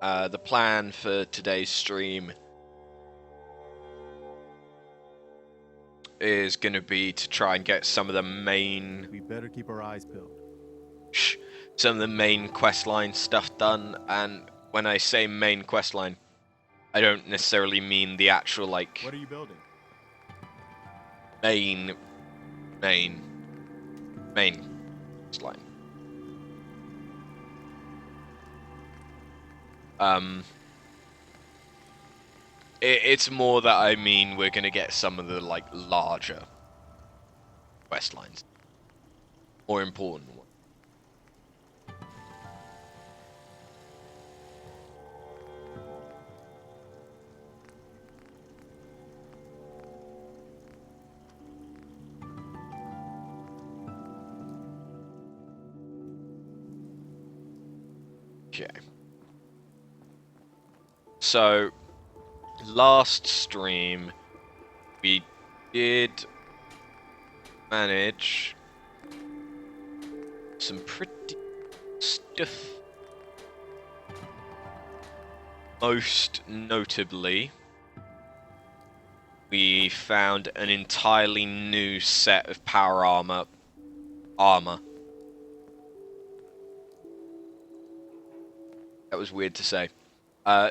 The plan for today's stream is going to be to try and get some of the main... We better keep our eyes peeled. Some of the main questline stuff done, and when I say main questline, I don't necessarily mean the actual, like... What are you building? Main questline. It's more that I mean we're gonna get some of the, like, larger quest lines. More important ones. Okay. So, last stream, we did manage some pretty stuff. Most notably, we found an entirely new set of power armor. That was weird to say.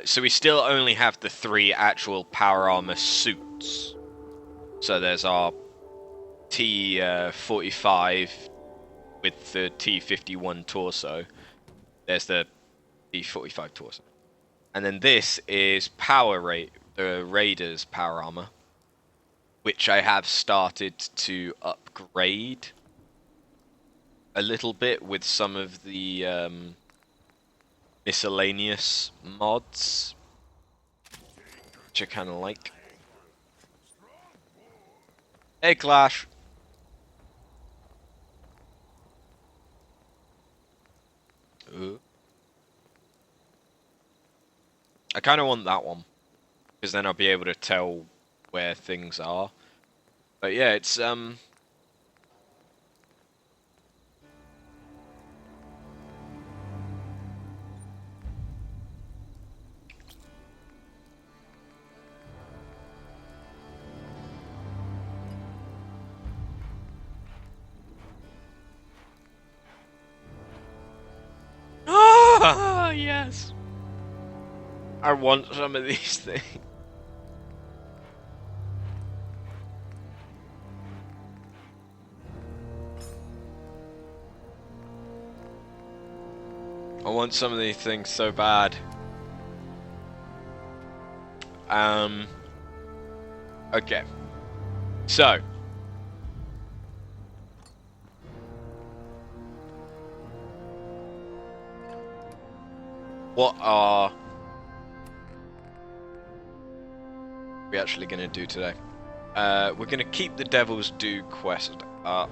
So we still only have the 3 actual power armor suits. So there's our T45 with the T51 torso. There's the T45 torso. And then this is the Raiders power armor, which I have started to upgrade a little bit with some of the miscellaneous mods, which I kind of like. Hey, Clash. Ooh. I kind of want that one, because then I'll be able to tell where things are. But yeah, it's ah, yes. I want some of these things. I want some of these things so bad. Okay. So. What are we actually going to do today? We're going to keep the Devil's Due quest up.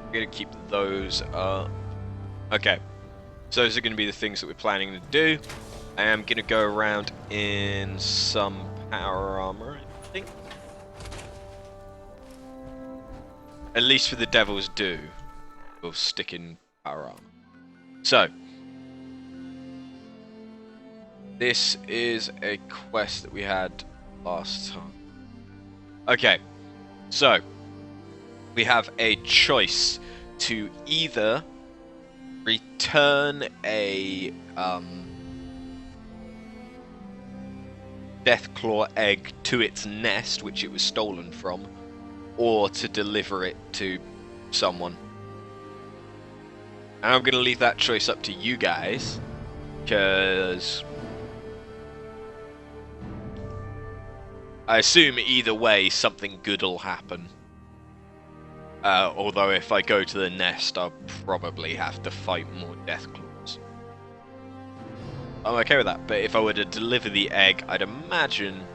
We're going to keep those up. Okay. So those are going to be the things that we're planning to do. I am going to go around in some power armor, I think. At least for the Devil's Due, we'll stick in power armor. So, this is a quest that we had last time. Okay, so we have a choice to either return a Deathclaw egg to its nest, which it was stolen from, or to deliver it to someone. And I'm going to leave that choice up to you guys, because I assume either way something good will happen. Although if I go to the nest, I'll probably have to fight more Deathclaws. I'm okay with that, but if I were to deliver the egg, I'd imagine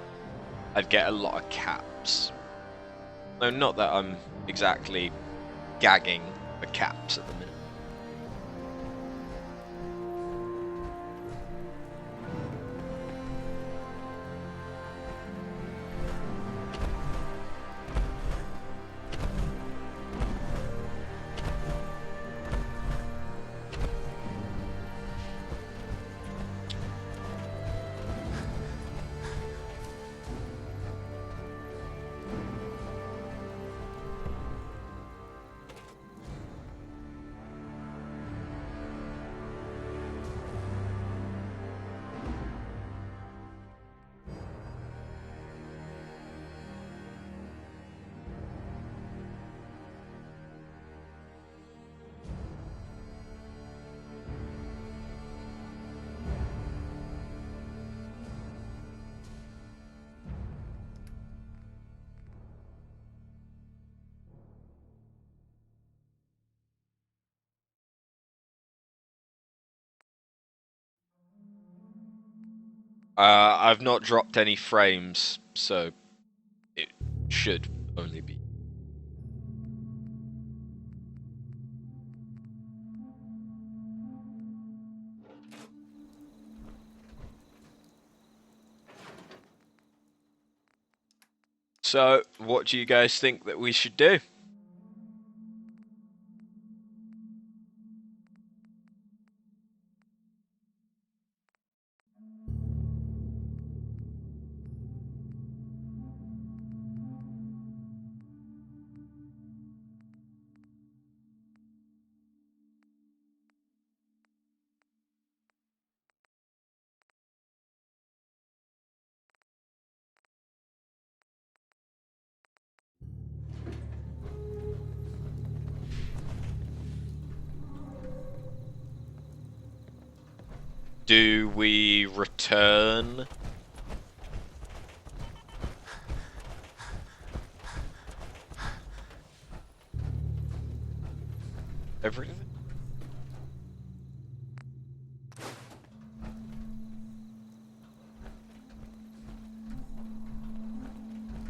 I'd get a lot of caps. No, not that I'm exactly gagging for caps at the minute. I've not dropped any frames, so it should only be. So, what do you guys think that we should do? Do we return everything?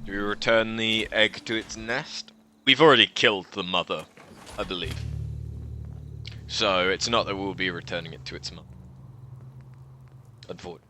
Do we return the egg to its nest? We've already killed the mother, I believe. So it's not that we'll be returning it to its mother. Unfortunately.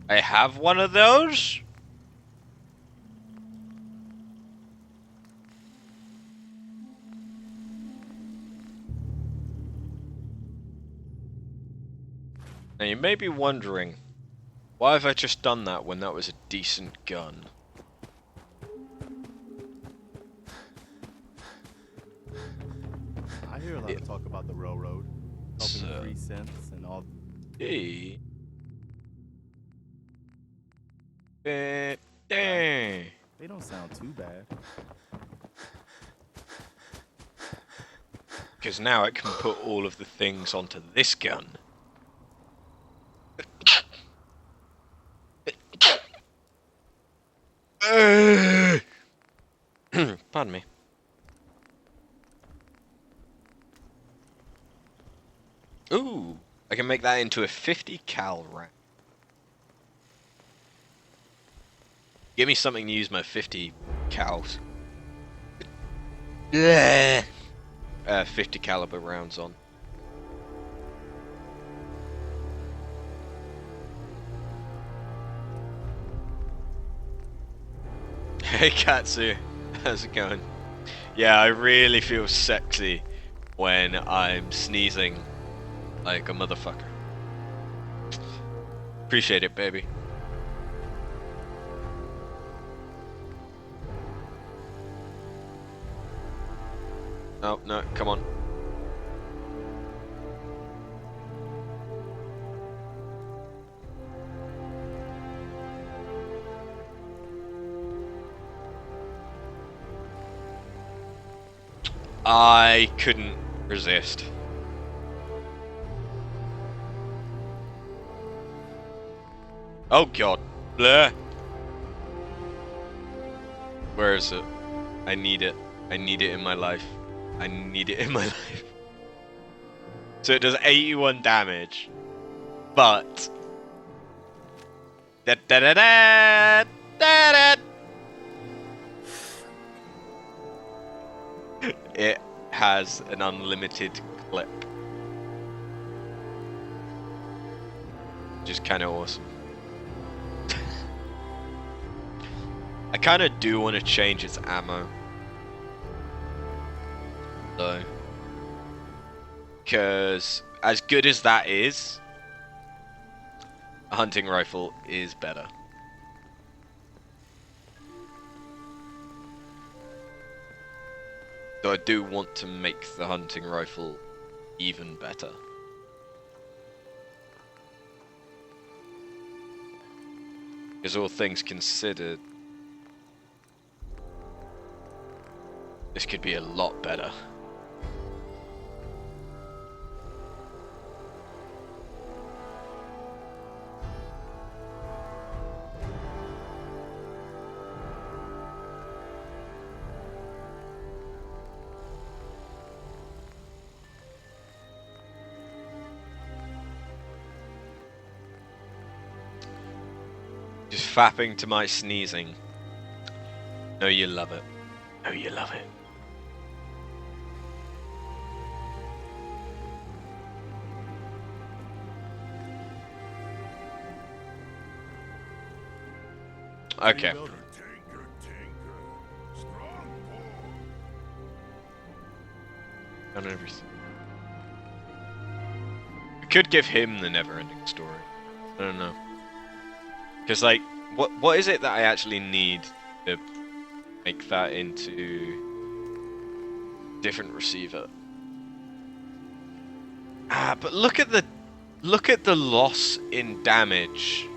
I have one of those. Now you may be wondering, why have I just done that when that was a decent gun? I hear a lot of talk about the railroad, helping 3 cents and all. Hey. They don't sound too bad. Because now I can put all of the things onto this gun. Pardon me. Ooh, I can make that into a 50 cal round. Give me something to use my 50 cals. Yeah. 50 caliber rounds on. Hey Katsu, how's it going? Yeah, I really feel sexy when I'm sneezing like a motherfucker. Appreciate it, baby. Oh, no, come on. I couldn't resist. Oh god. Bleh. Where is it? I need it. I need it in my life. I need it in my life. So it does 81 damage. But da da da da da da. It has an unlimited clip. Which is kinda awesome. I kinda do want to change its ammo. Though. Because as good as that is, a hunting rifle is better. So I do want to make the hunting rifle even better. Because all things considered, this could be a lot better. Just fapping to my sneezing. Know you love it. Know you love it. Okay. Done everything. We could give him the never-ending story. I don't know. Because, like, what is it that I actually need to make that into different receiver? Ah, but look at the loss in damage.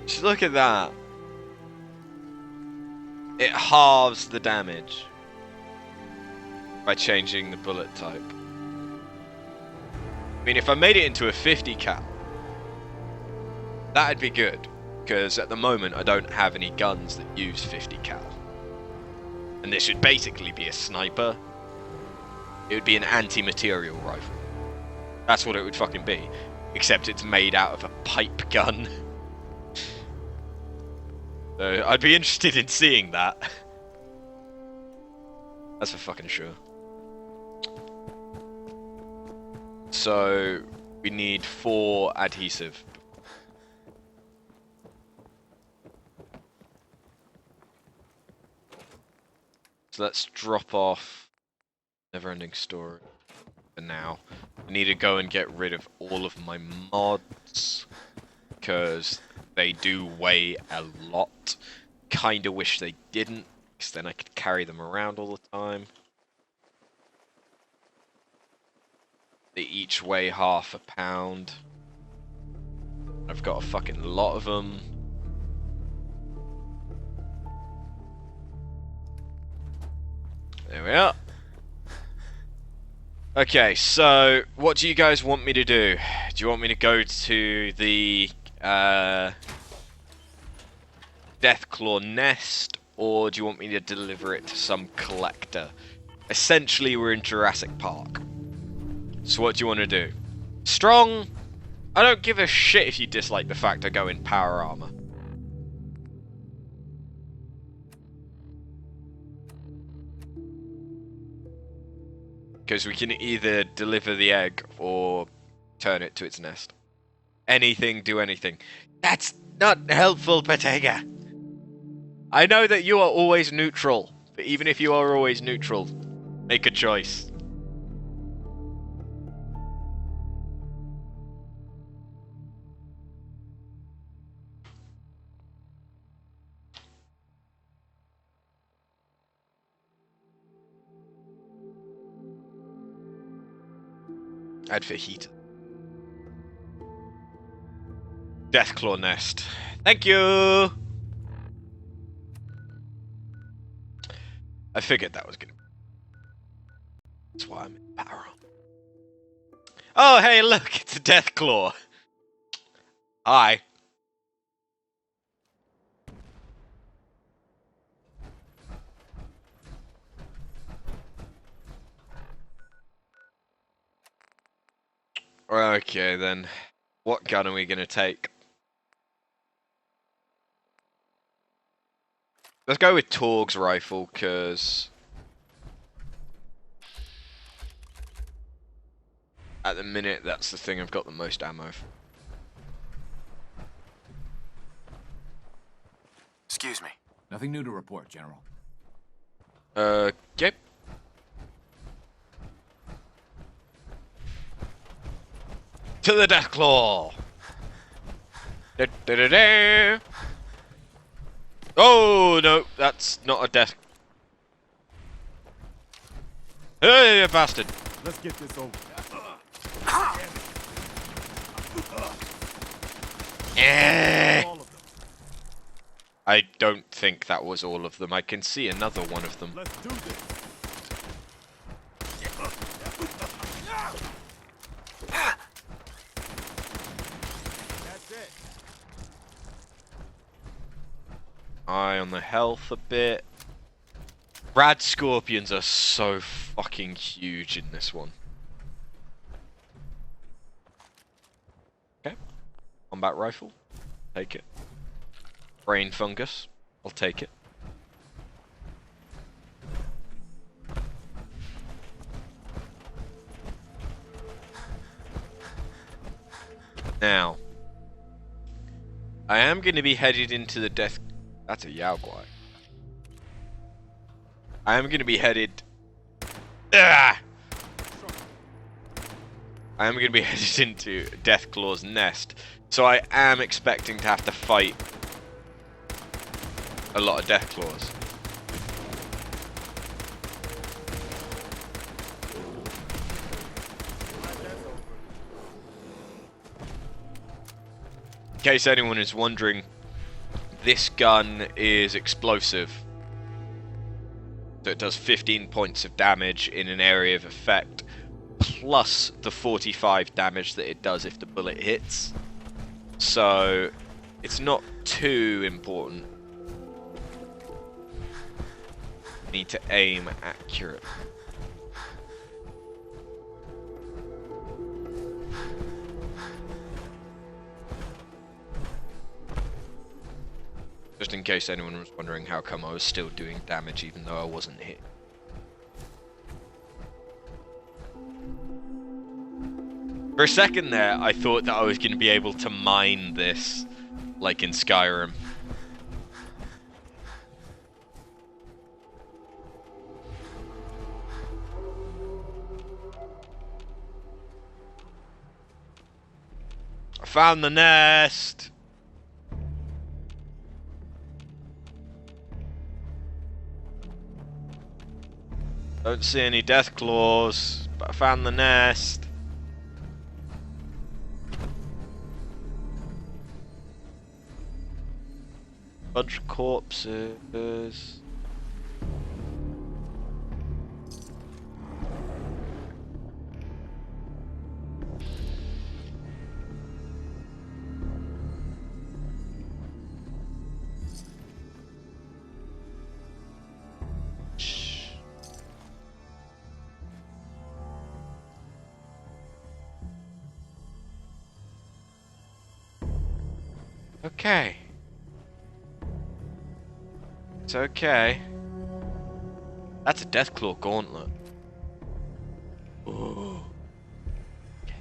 Just look at that. It halves the damage by changing the bullet type. I mean, if I made it into a 50 cal, that'd be good, because at the moment I don't have any guns that use 50 cal. And this should basically be a sniper. It would be an anti-material rifle. That's what it would fucking be. Except it's made out of a pipe gun. So I'd be interested in seeing that. That's for fucking sure. So we need 4 adhesive. So let's drop off Never-ending Story for now. I need to go and get rid of all of my mods, because they do weigh a lot. Kinda wish they didn't, because then I could carry them around all the time. They each weigh half a pound. I've got a fucking lot of them. There we are. Okay, so what do you guys want me to do? Do you want me to go to the Deathclaw nest, or do you want me to deliver it to some collector? Essentially, we're in Jurassic Park. So what do you want to do? Strong? I don't give a shit if you dislike the fact I go in power armor. Because we can either deliver the egg or turn it to its nest. Anything, do anything. That's not helpful, Bottega. I know that you are always neutral, but even if you are always neutral, make a choice. Add for heat. Deathclaw nest. Thank you! I figured that was gonna... That's why I'm in power armor. Oh, hey, look! It's a Deathclaw! Hi. Okay, then. What gun are we gonna take? Let's go with Torg's rifle, because... at the minute, that's the thing I've got the most ammo for. Excuse me. Nothing new to report, General. Okay. To the Deathclaw! Da, da, da, da. Oh, no, that's not a death. Hey, you bastard! Let's get this over. Eh. All of them. I don't think that was all of them. I can see another one of them. Let's do this. That's it. Eye on the health a bit. Rad scorpions are so fucking huge in this one. Okay. Combat rifle. Take it. Brain fungus. I'll take it. Now, I am going to be headed into the death... That's a Yao Guai. I am going to be headed... Ah! I am going to be headed into Deathclaw's nest, so I am expecting to have to fight a lot of Deathclaws. In case anyone is wondering, this gun is explosive. So it does 15 points of damage in an area of effect, plus the 45 damage that it does if the bullet hits. So it's not too important. Need to aim accurately. Just in case anyone was wondering how come I was still doing damage even though I wasn't hit. For a second there, I thought that I was going to be able to mine this, like in Skyrim. I found the nest! Don't see any death claws, but I found the nest. Bunch of corpses. Okay. It's okay. That's a Deathclaw gauntlet. Ooh. Okay.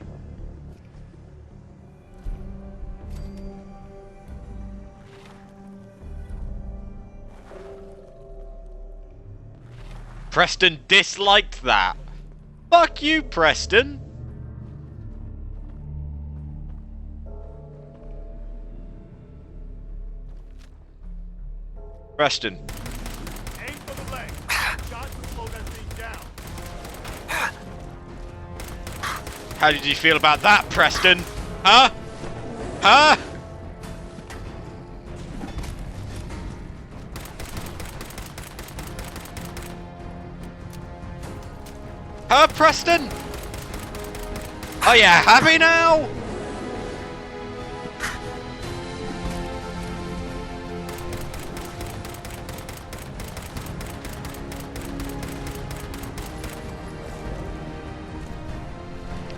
Preston disliked that. Fuck you, Preston. Preston. Aim for the leg. Shots will slow that thing down. How did you feel about that, Preston? Huh? Huh? Huh, Preston? Oh yeah, happy now?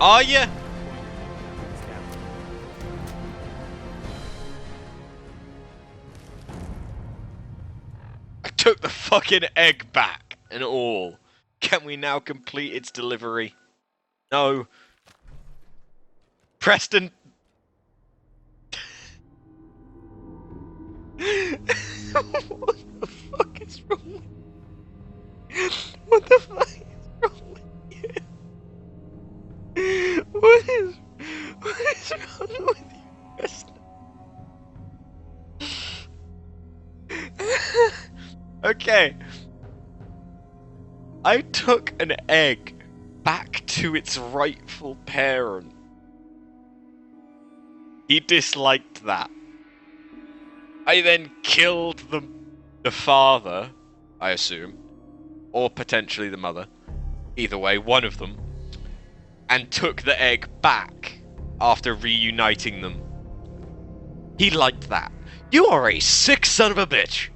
Are you? I took the fucking egg back and all. Can we now complete its delivery? No. Preston. What the fuck is wrong with you? What the fuck is wrong with you? What is wrong with you, Preston? Okay. I took an egg back to its rightful parent. He disliked that. I then killed the father, I assume, or potentially the mother. Either way, one of them, and took the egg back after reuniting them. He liked that. You are a sick son of a bitch.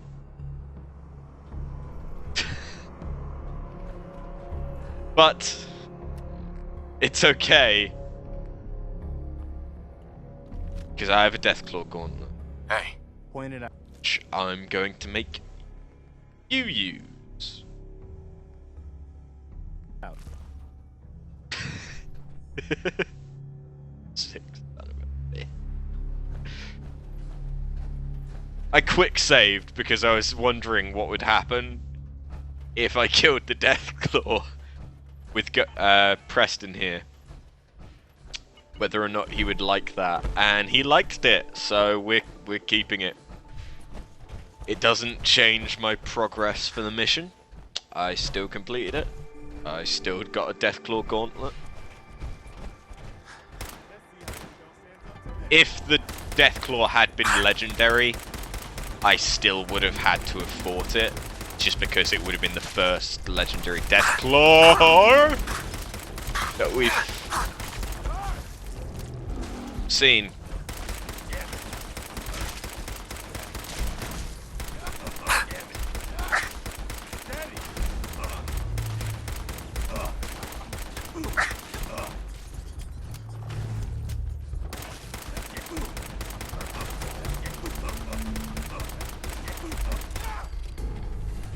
But it's okay, because I have a Deathclaw gauntlet. Hey. Point it out. Which I'm going to make you use. Out. Sick son of a bitch. I quick saved because I was wondering what would happen if I killed the Deathclaw with Preston here. Whether or not he would like that, and he liked it, so we're keeping it. It doesn't change my progress for the mission. I still completed it. I still got a Deathclaw gauntlet. If the Deathclaw had been legendary, I still would have had to have fought it, just because it would have been the first legendary Deathclaw that we've seen.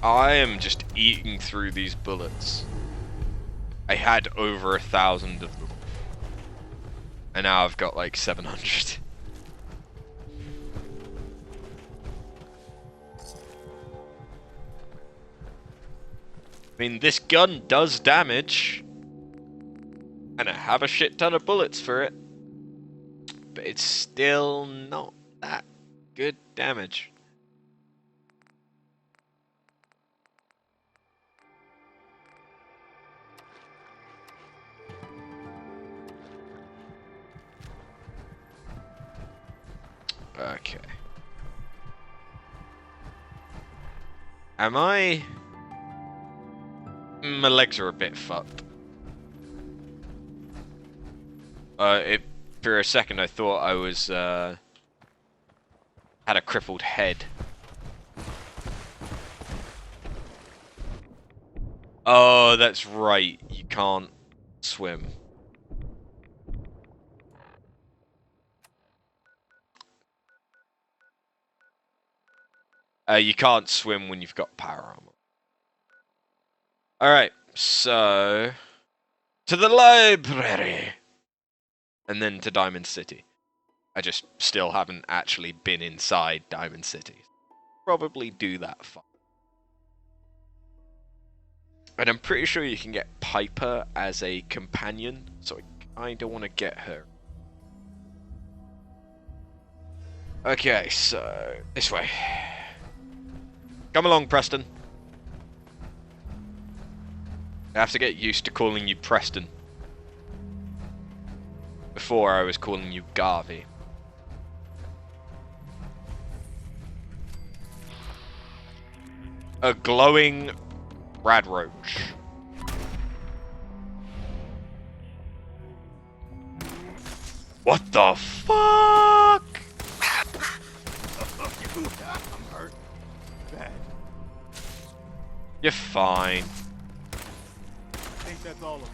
I am just eating through these bullets. I had over 1,000 of them. And now I've got like 700. I mean, this gun does damage. And I have a shit ton of bullets for it. But it's still not that good damage. Okay. Am I... My legs are a bit fucked. For a second I thought I was, had a crippled head. Oh, that's right. You can't swim. You can't swim when you've got power armor. Alright, so... To the library! And then to Diamond City. I just still haven't actually been inside Diamond City. Probably do that far. And I'm pretty sure you can get Piper as a companion, so I kinda wanna get her. Okay, so... this way. Come along, Preston. I have to get used to calling you Preston. Before I was calling you Garvey. A glowing radroach. What the fuck? I'm hurt. Bad. You're fine. I think that's all of them.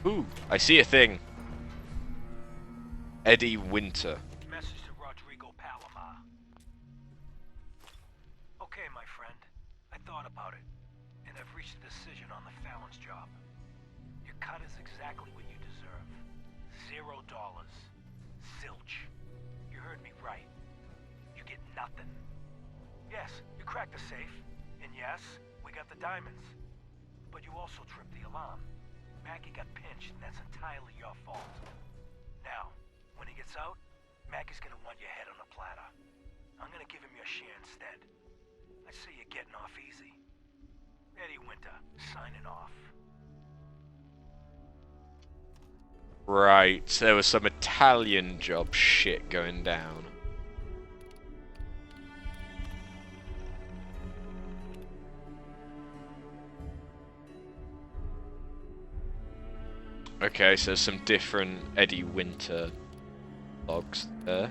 Ooh, I see a thing. Eddie Winter. Message to Rodrigo Palomar. Okay, my friend. I thought about it, and I've reached a decision on the Fallon's job. Your cut is exactly what you deserve. $0. Zilch. You heard me right. You get nothing. Yes, you cracked the safe, and yes, we got the diamonds. But you also tripped the alarm. Mackie got pinched, and that's entirely your fault. Now, when he gets out, Mackie's gonna want your head on a platter. I'm gonna give him your share instead. I see you're getting off easy. Eddie Winter, signing off. Right, so there was some Italian job shit going down. Okay, so some different Eddie Winter logs there.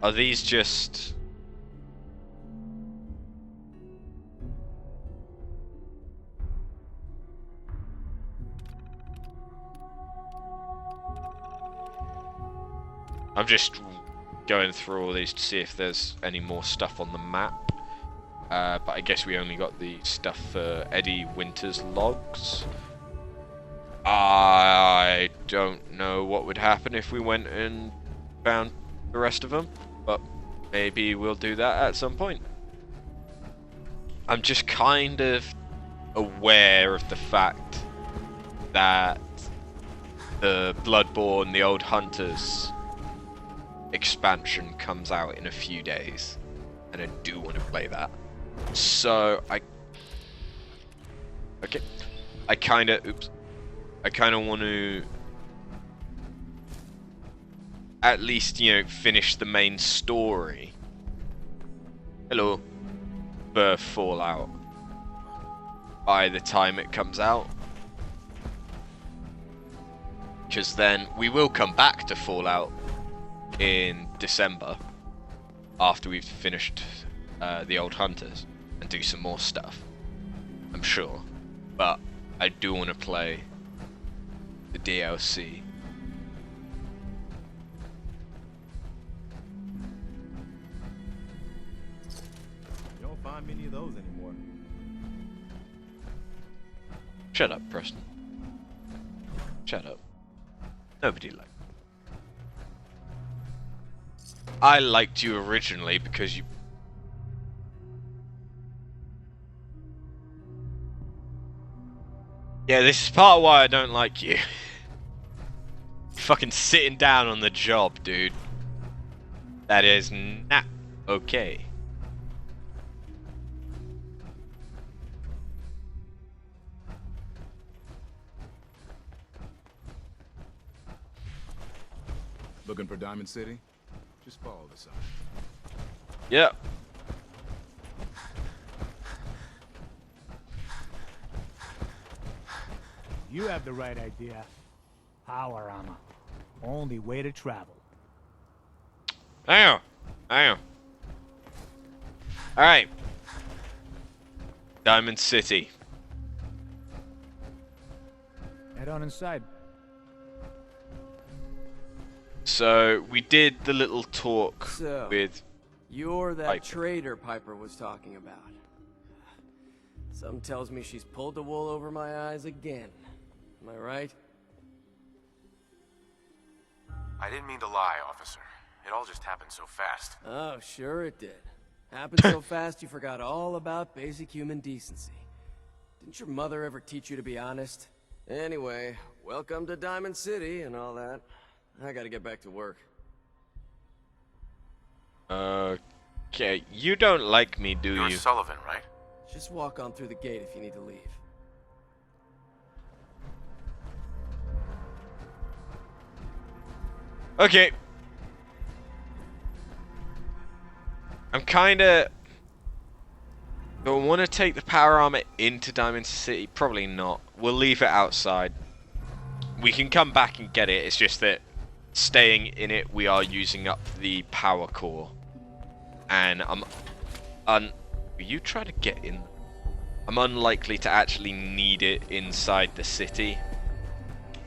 Are these just... I'm just going through all these to see if there's any more stuff on the map. But I guess we only got the stuff for Eddie Winter's logs. I don't know what would happen if we went and found the rest of them, but maybe we'll do that at some point. I'm just kind of aware of the fact that the Bloodborne, the Old Hunters expansion comes out in a few days, and I do want to play that. So I kind of want to at least, you know, finish the main story. Hello. For Fallout by the time it comes out. Because then we will come back to Fallout in December after we've finished the Old Hunters and do some more stuff, I'm sure. But I do want to play the DLC. You don't find many of those anymore. Shut up, Preston. Shut up. Nobody liked me. I liked you originally because you... Yeah, this is part of why I don't like you. Fucking sitting down on the job, dude. That is not okay. Looking for Diamond City? Just follow the sign. Yeah. You have the right idea. Power armor. Only way to travel. I know. Alright. Diamond City. Head on inside. So, we did the little talk So, with... you're that Piper. traitor Piper was talking about. Something tells me she's pulled the wool over my eyes again. Am I right? I didn't mean to lie, officer. It all just happened so fast. Oh, sure it did. Happened so fast you forgot all about basic human decency. Didn't your mother ever teach you to be honest? Anyway, welcome to Diamond City and all that. I gotta get back to work. Okay, you don't like me, do You're you? Sullivan, right? Just walk on through the gate if you need to leave. Okay. I'm kinda... Do I want to take the power armor into Diamond City? Probably not. We'll leave it outside. We can come back and get it, it's just that staying in it, we are using up the power core. And will you try to get in? I'm unlikely to actually need it inside the city,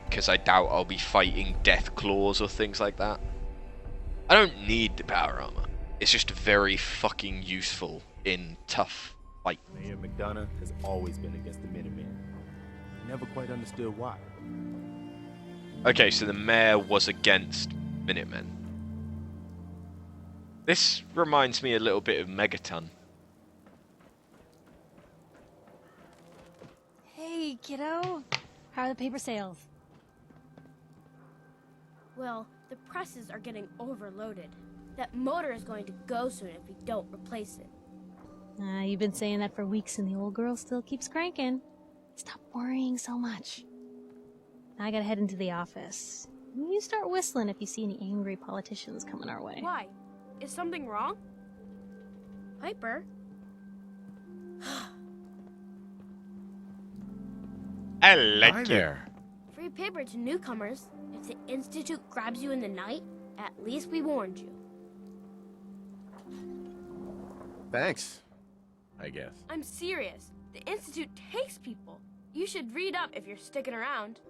because I doubt I'll be fighting death claws or things like that. I don't need the power armor. It's just very fucking useful in tough fight. Mayor McDonough has always been against the Minutemen. Never quite understood why. Okay, so the mayor was against Minutemen. This reminds me a little bit of Megaton. Hey, kiddo. How are the paper sales? Well, the presses are getting overloaded. That motor is going to go soon if we don't replace it. You've been saying that for weeks and the old girl still keeps cranking. Stop worrying so much. I gotta head into the office. You start whistling if you see any angry politicians coming our way. Why? Is something wrong? Piper? I like Hi you. there. Free paper to newcomers. If the Institute grabs you in the night, at least we warned you. Thanks, I guess. I'm serious. The Institute takes people. You should read up if you're sticking around.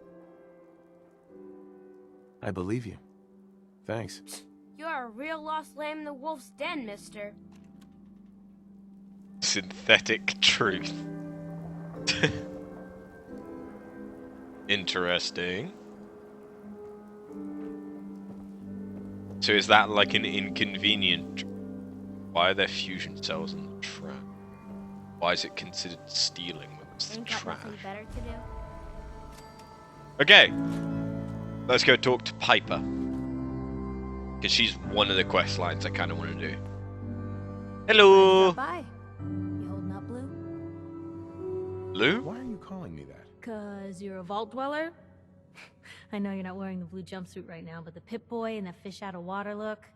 I believe you. Thanks. You're a real lost lamb in the wolf's den, mister. Synthetic truth. Interesting. So is that like an inconvenient? Why are there fusion cells in the trash? Why is it considered stealing when it's the Ain't got trash? nothing better to do. Okay, let's go talk to Piper. Because she's one of the quest lines I kind of want to do. Hello! Stop by. You holding up, Blue? Lou? Why are you calling me that? 'Cause you're a vault dweller? I know you're not wearing the blue jumpsuit right now, but the Pip-boy and the fish out of water look...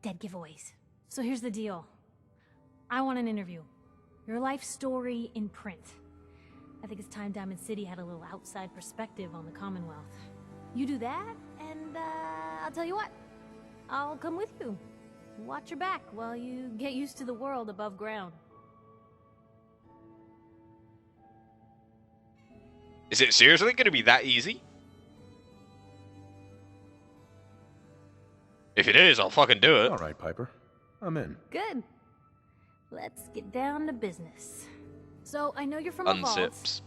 dead giveaways. So here's the deal. I want an interview. Your life story in print. I think it's time Diamond City had a little outside perspective on the Commonwealth. You do that, and I'll tell you what. I'll come with you. Watch your back while you get used to the world above ground. Is it seriously going to be that easy? If it is, I'll fucking do it. All right, Piper. I'm in. Good. Let's get down to business. So, I know you're from a vault. Unzips.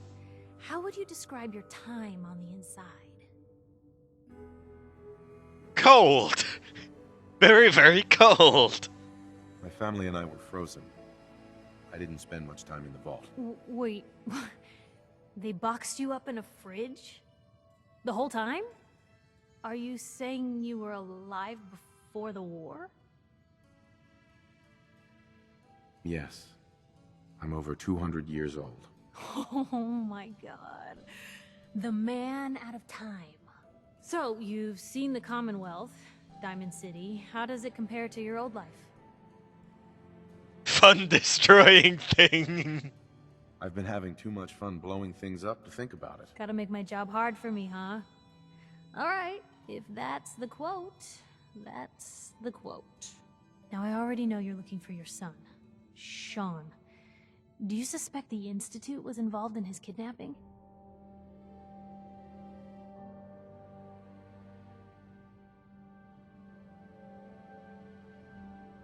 How would you describe your time on the inside? Cold! Very, very cold! My family and I were frozen. I didn't spend much time in the vault. Wait, they boxed you up in a fridge? The whole time? Are you saying you were alive before the war? Yes. I'm over 200 years old. Oh my god. The man out of time. So, you've seen the Commonwealth, Diamond City. How does it compare to your old life? Fun destroying thing. I've been having too much fun blowing things up to think about it. Gotta make my job hard for me, huh? Alright, if that's the quote, that's the quote. Now, I already know you're looking for your son, Sean. Do you suspect the Institute was involved in his kidnapping?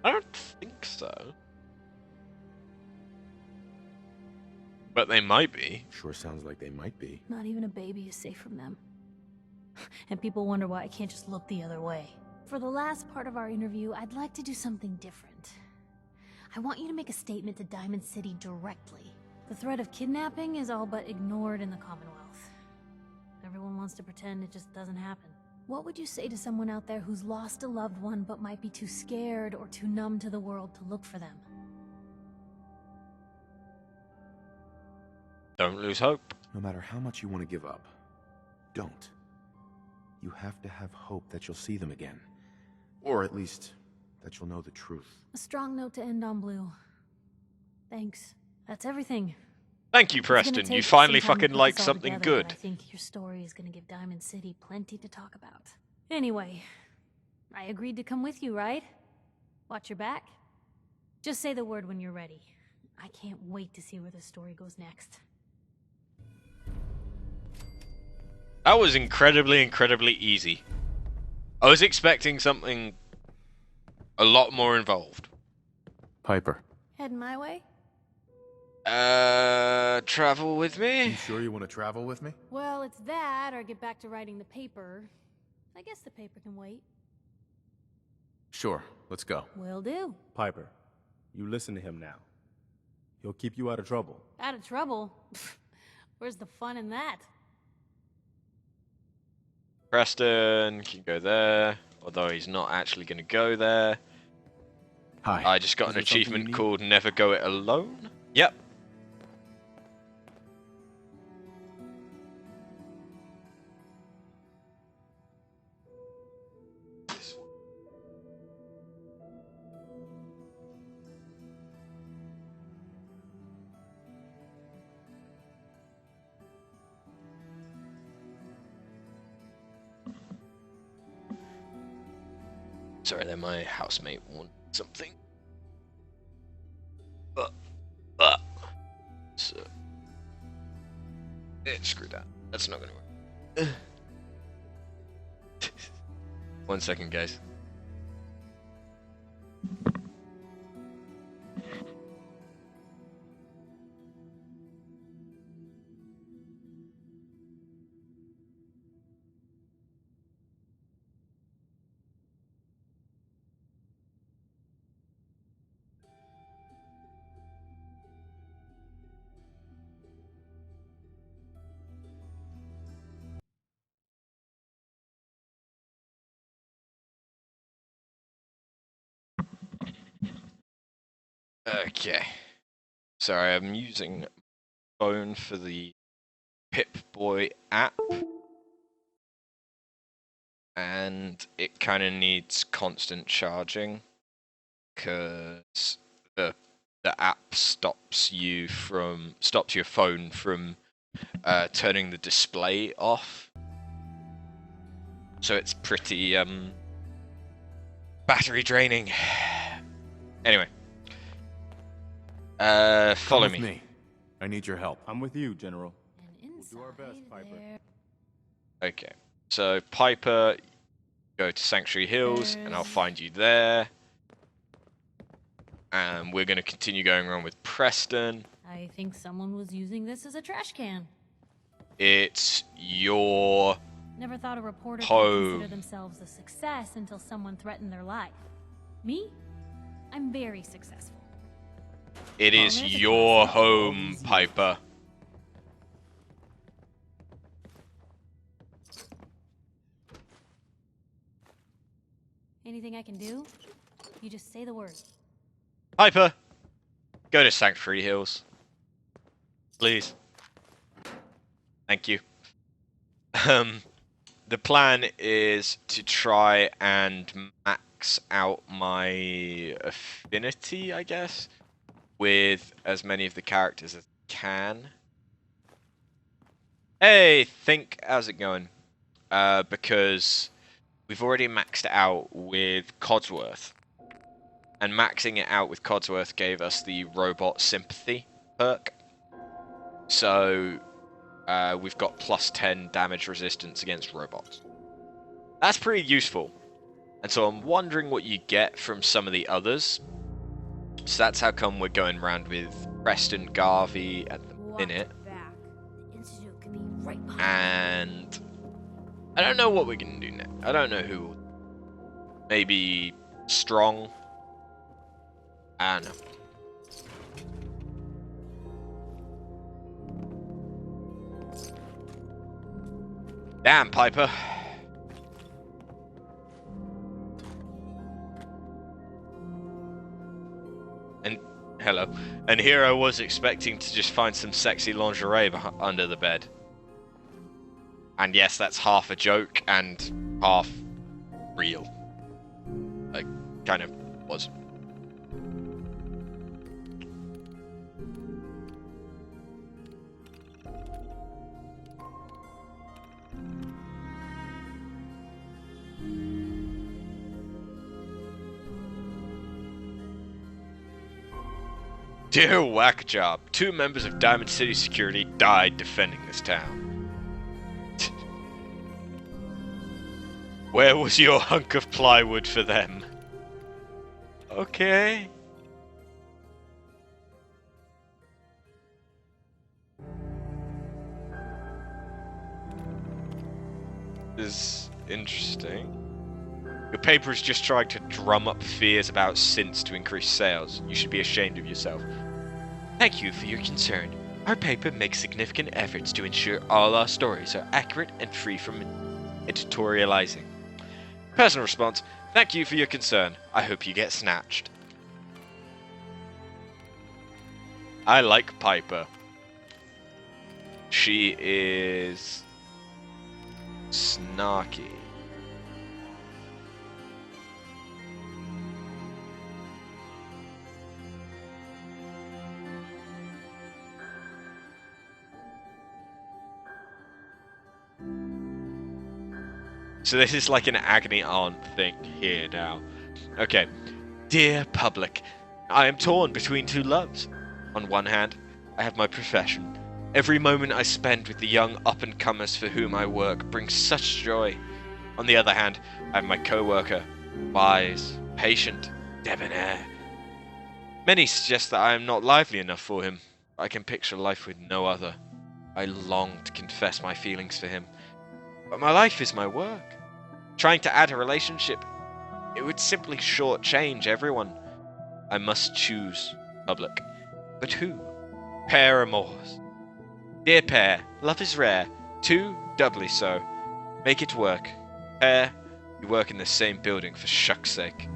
I don't think so. But they might be. Sure sounds like they might be. Not even a baby is safe from them. And people wonder why I can't just look the other way. For the last part of our interview, I'd like to do something different. I want you to make a statement to Diamond City directly. The threat of kidnapping is all but ignored in the Commonwealth. Everyone wants to pretend it just doesn't happen. What would you say to someone out there who's lost a loved one but might be too scared or too numb to the world to look for them? Don't lose hope. No matter how much you want to give up, don't. You have to have hope that you'll see them again. Or at least, that you'll know the truth. A strong note to end on, Blue. Thanks. That's everything. Thank you, It's gonna Preston. You take finally some time to fucking put like this all something together, good. but I think your story is gonna give Diamond City plenty to talk about. Anyway, I agreed to come with you, right? Watch your back. Just say the word when you're ready. I can't wait to see where the story goes next. That was incredibly, incredibly easy. I was expecting something a lot more involved. Piper. Heading my way? Travel with You me? sure you want to travel with me? Well, it's that, or get back to writing the paper. I guess the paper can wait. Sure, let's go. Will do. Piper, you listen to him now. He'll keep you out of trouble. Out of trouble? Where's the fun in that? Preston can go there, although he's not actually going to go there. Hi. I just got Is an there something you achievement need? called Never Go It Alone. Yep. Sorry, then my housemate wanted something. So, screw that. That's not gonna work. 1 second, guys. Okay. Sorry, I'm using phone for the Pip-boy app. And it kind of needs constant charging because the app stops your phone from turning the display off. So it's pretty battery draining. Anyway, follow Come with me. I need your help. I'm with you, General. And We'll do our best, Piper. Okay, so Piper, go to Sanctuary Hills, and I'll find you there. And we're going to continue going around with Preston. I think someone was using this as a trash can. It's your Never thought a reporter could home. consider themselves a success until someone threatened their life. Me? I'm very successful. It is your home, Piper. Anything I can do? You just say the word. Piper, go to Sanctuary Hills. Please. Thank you. The plan is to try and max out my affinity, I guess, with as many of the characters as I can. Hey, Think, how's it going? Because we've already maxed it out with Codsworth. And maxing it out with Codsworth gave us the Robot Sympathy perk. So, we've got plus 10 damage resistance against robots. That's pretty useful. And so I'm wondering what you get from some of the others. So that's how come we're going around with Preston Garvey at the minute. Back. The Institute could be right behind. And I don't know what we're going to do next. I don't know who. Maybe Strong. I don't know. Damn, Piper. And hello. And here I was expecting to just find some sexy lingerie under the bed. And yes, that's half a joke and half real. Like, kind of was. Dear whack job, 2 members of Diamond City Security died defending this town. Where was your hunk of plywood for them? Okay. This is interesting. Your paper is just trying to drum up fears about synths to increase sales. You should be ashamed of yourself. Thank you for your concern. Our paper makes significant efforts to ensure all our stories are accurate and free from editorializing. Personal response, thank you for your concern. I hope you get snatched. I like Piper. She is snarky. So this is like an agony aunt thing here now. Okay. Dear public, I am torn between two loves. On one hand, I have my profession. Every moment I spend with the young up-and-comers for whom I work brings such joy. On the other hand, I have my co-worker, wise, patient, debonair. Many suggest that I am not lively enough for him. I can picture life with no other. I long to confess my feelings for him. But my life is my work. Trying to add a relationship, it would simply shortchange everyone. I must choose public. But who? Paramours. Dear pair, love is rare. Two, doubly so. Make it work. Pair, you work in the same building for shuck's sake.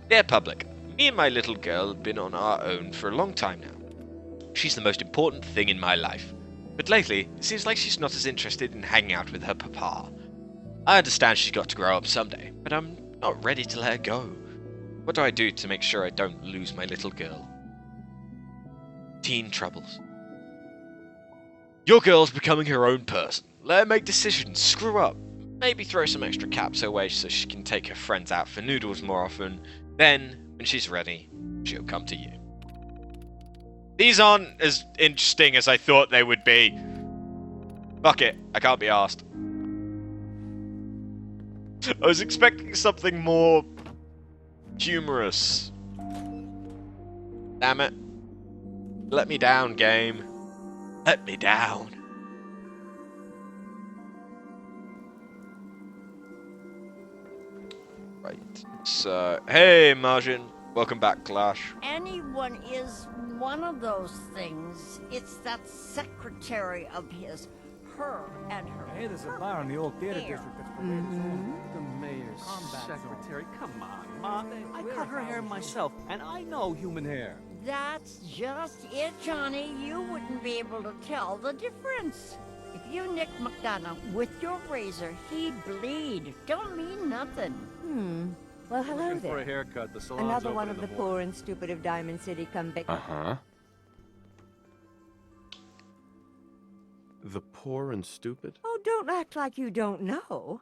Dear public, me and my little girl have been on our own for a long time now. She's the most important thing in my life. But lately, it seems like she's not as interested in hanging out with her papa. I understand she's got to grow up someday, but I'm not ready to let her go. What do I do to make sure I don't lose my little girl? Teen troubles. Your girl's becoming her own person. Let her make decisions, screw up. Maybe throw some extra caps her way so she can take her friends out for noodles more often. Then, when she's ready, she'll come to you. These aren't as interesting as I thought they would be. Fuck it, I can't be arsed. I was expecting something more humorous. Damn it. Let me down, game. Let me down. Right, so, hey Margin. Welcome back, Clash. Anyone is one of those things. It's that secretary of his, her and her. Hey, there's a bar in the old theater hair. district that's for ladies. The mayor's Combat secretary. Come on, Ma. I cut her hair myself, and I know human hair. That's just it, Johnny. You wouldn't be able to tell the difference. If you nicked McDonough with your razor, he'd bleed. Don't mean nothing. Well, hello Looking for a there. haircut. The salon's Another open one in of the the morning. poor and stupid of Diamond City come back. Uh-huh. The poor and stupid? Oh, don't act like you don't know.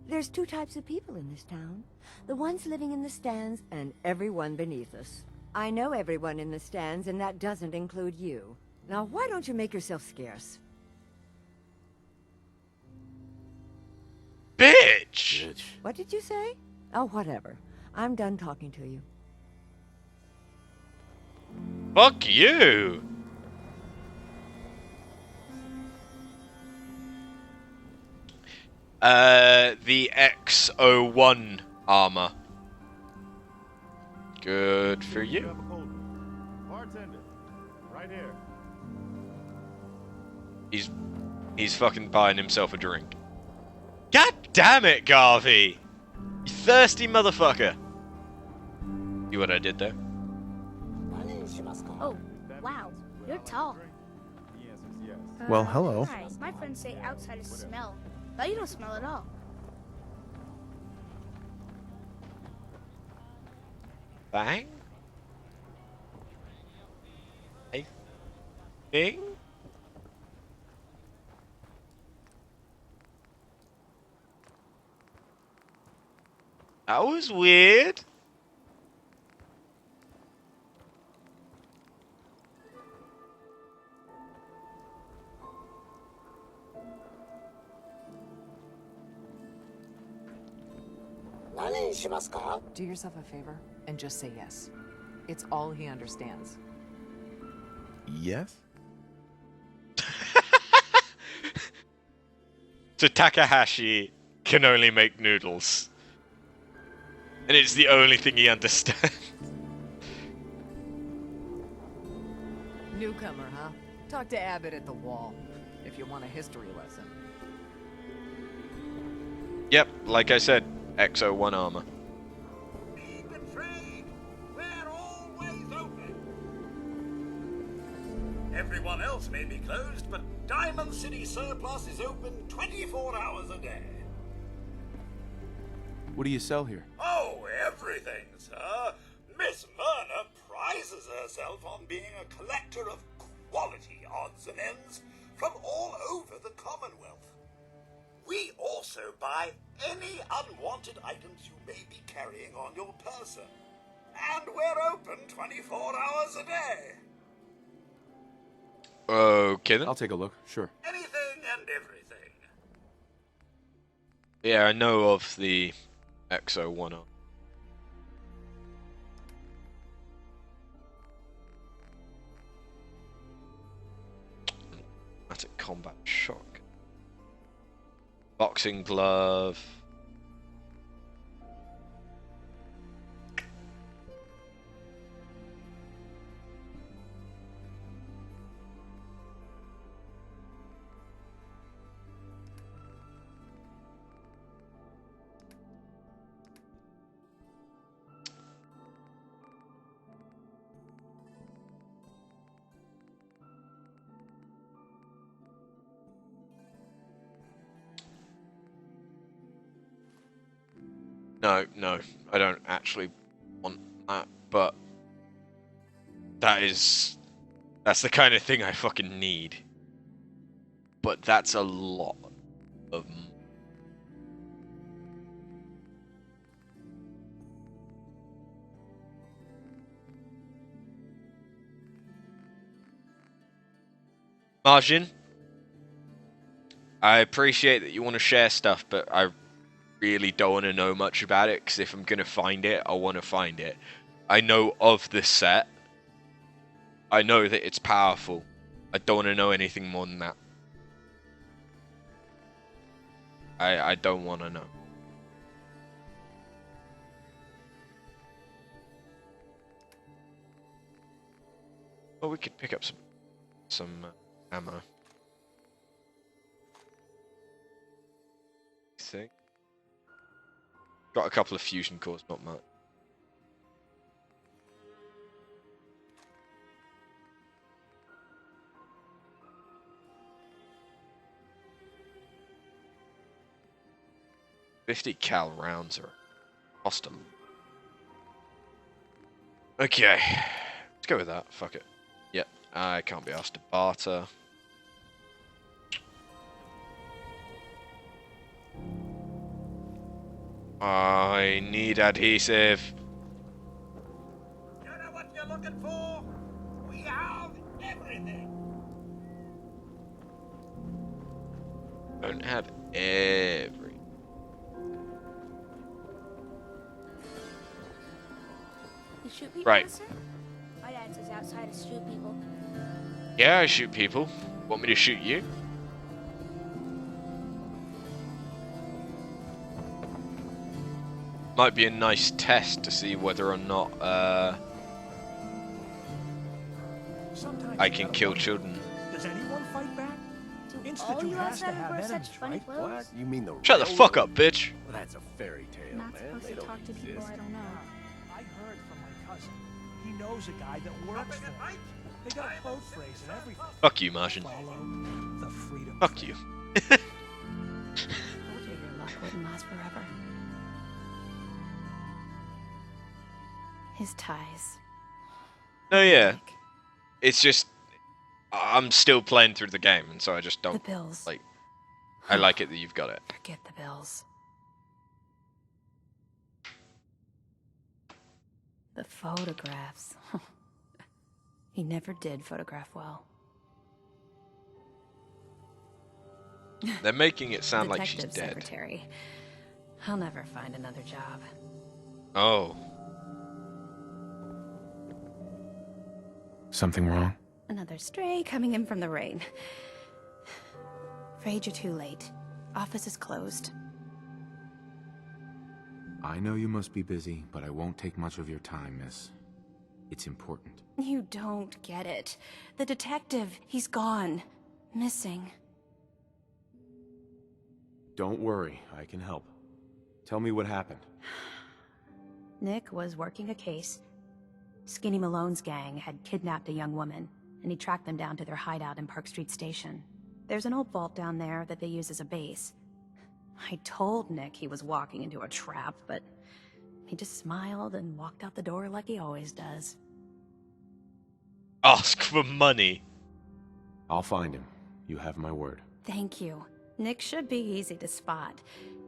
There's two types of people in this town. The ones living in the stands and everyone beneath us. I know everyone in the stands, and that doesn't include you. Now, why don't you make yourself scarce? Bitch! What did you say? Oh, whatever. I'm done talking to you. Fuck you! The X01 armor. Good for you. Bartender, right here. He's fucking buying himself a drink. God damn it, Garvey! You thirsty motherfucker! See what I did there? Oh, wow. You're tall. The answer is yes. Well, hello. Hi. My friends say outside is smell, but you don't smell at all. Bang? I think? That was weird. Do yourself a favor and just say yes. It's all he understands. Yes? So Takahashi can only make noodles. And it's the only thing he understands. Newcomer, huh? Talk to Abbott at the wall, if you want a history lesson. Yep, like I said, X01 armor. Everyone else may be closed, but Diamond City Surplus is open 24 hours a day. What do you sell here? Oh, everything, sir. Miss Myrna prizes herself on being a collector of quality odds and ends from all over the Commonwealth. We also buy any unwanted items you may be carrying on your person. And we're open 24 hours a day. Okay then. I'll take a look, sure. Anything and everything. Yeah, I know of the XO 10. Automatic combat shock. Boxing glove. No, I don't actually want that, but that's the kind of thing I fucking need. But that's a lot of margin. I appreciate that you want to share stuff, but I really don't want to know much about it, because if I'm going to find it, I want to find it. I know of this set. I know that it's powerful. I don't want to know anything more than that. I don't want to know. Well, we could pick up some ammo. Think. Got a couple of fusion cores, not much. $50 cal rounds are awesome. Okay, let's go with that. Fuck it. Yep, I can't be asked to barter. I need adhesive. You know what you're looking for? We have everything. Don't have every. You shoot people, Right. sir? My dad says outside to shoot people. Yeah, I shoot people. Want me to shoot you? Might be a nice test to see whether or not I can kill children. Does anyone fight back? All you outside wear such funny clothes? You mean the Shut the fuck up, bitch! Well, that's a fairy tale, Not man. supposed They to don't talk to people exist. I don't know. I heard from my cousin. He knows a guy that works for him. They got a code phrase and everything. Fuck you, Martian. Follow the freedom. Fuck you. Told you your luck wouldn't last forever. His ties. No, yeah. It's just I'm still playing through the game, and so I just don't The bills. like. I like it that you've got it. Forget the bills. The photographs. He never did photograph well. They're making it sound like she's Detective dead. secretary. I'll never find another job. Oh. Something wrong? Another stray coming in from the rain. Afraid you're too late. Office is closed. I know you must be busy, but I won't take much of your time, miss. It's important. You don't get it. The detective, he's gone. Missing. Don't worry, I can help. Tell me what happened. Nick was working a case. Skinny Malone's gang had kidnapped a young woman and he tracked them down to their hideout in Park Street Station. There's an old vault down there that they use as a base. I told Nick he was walking into a trap, but he just smiled and walked out the door like he always does. Ask for money. I'll find him. You have my word. Thank you. Nick should be easy to spot.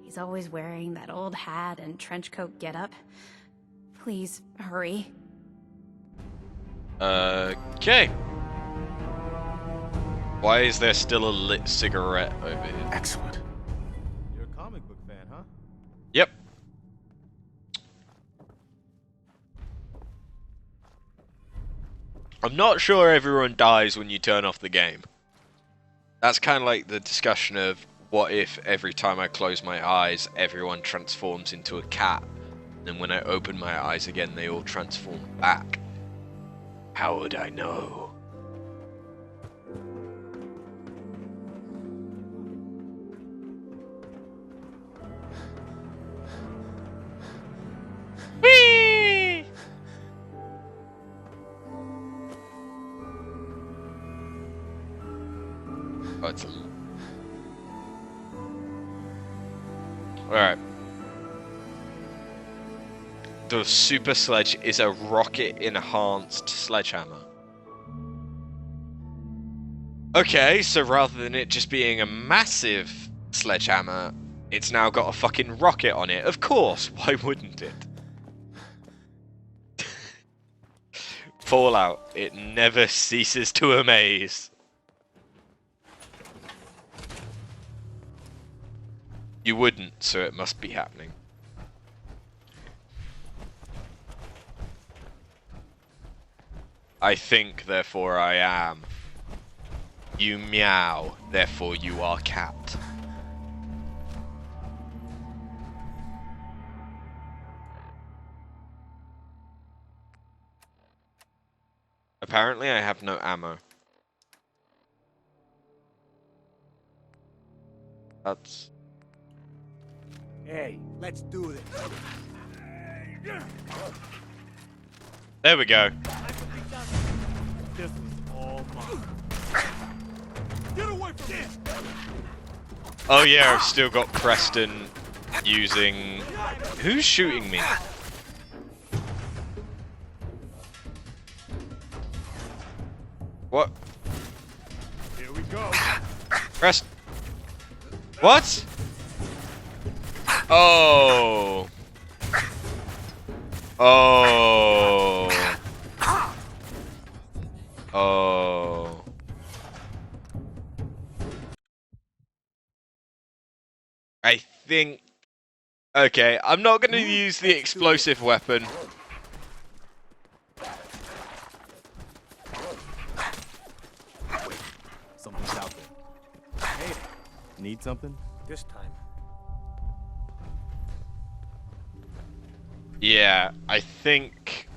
He's always wearing that old hat and trench coat getup. Please, hurry. Okay. Why is there still a lit cigarette over here? Excellent. You're a comic book fan, huh? Yep. I'm not sure everyone dies when you turn off the game. That's kind of like the discussion of what if every time I close my eyes, everyone transforms into a cat, and when I open my eyes again, they all transform back. How would I know? Whee! Oh, it's a... Alright. The super sledge is a rocket-enhanced sledgehammer. Okay, so rather than it just being a massive sledgehammer, it's now got a fucking rocket on it. Of course, why wouldn't it? Fallout, it never ceases to amaze. You wouldn't, so it must be happening. I think, therefore I am. You meow, therefore you are cat. Apparently I have no ammo. That's... Hey, let's do this. There we go. This was all mine. Get away from me! Oh yeah, I've still got Preston using... Who's shooting me? What? Here we go. Preston. What? Oh. Oh. Oh. I think... Okay, I'm not going to use the explosive weapon. Something's out there. Hey, need something? This time. Yeah, I think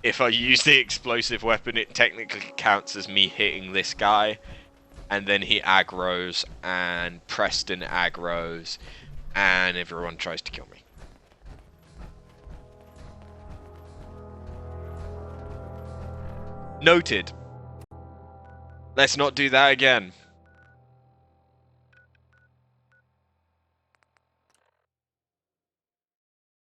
if I use the explosive weapon, it technically counts as me hitting this guy, and then he aggroes, and Preston aggroes, and everyone tries to kill me. Noted. Let's not do that again.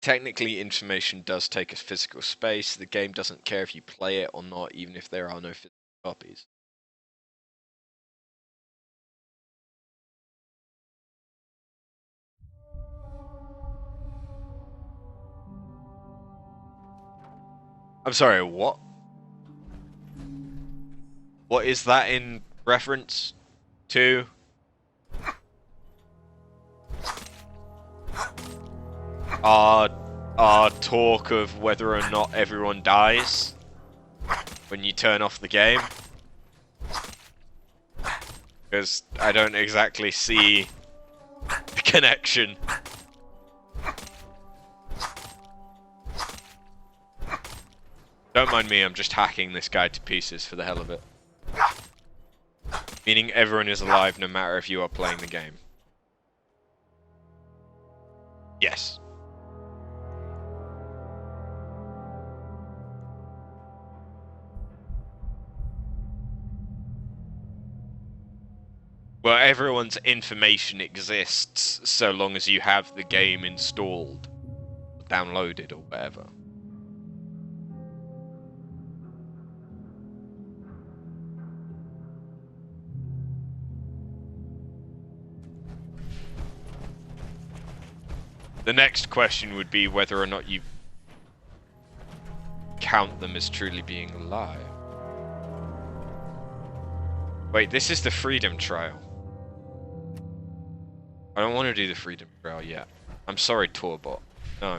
Technically, information does take a physical space. The game doesn't care if you play it or not, even if there are no physical copies. I'm sorry, what? What is that in reference to? Our talk of whether or not everyone dies when you turn off the game. Because I don't exactly see the connection. Don't mind me, I'm just hacking this guy to pieces for the hell of it. Meaning everyone is alive no matter if you are playing the game. Yes. Well, everyone's information exists so long as you have the game installed, downloaded, or whatever. The next question would be whether or not you count them as truly being alive. Wait, this is the Freedom Trail. I don't want to do the Freedom Trail yet. I'm sorry, Torbot. No.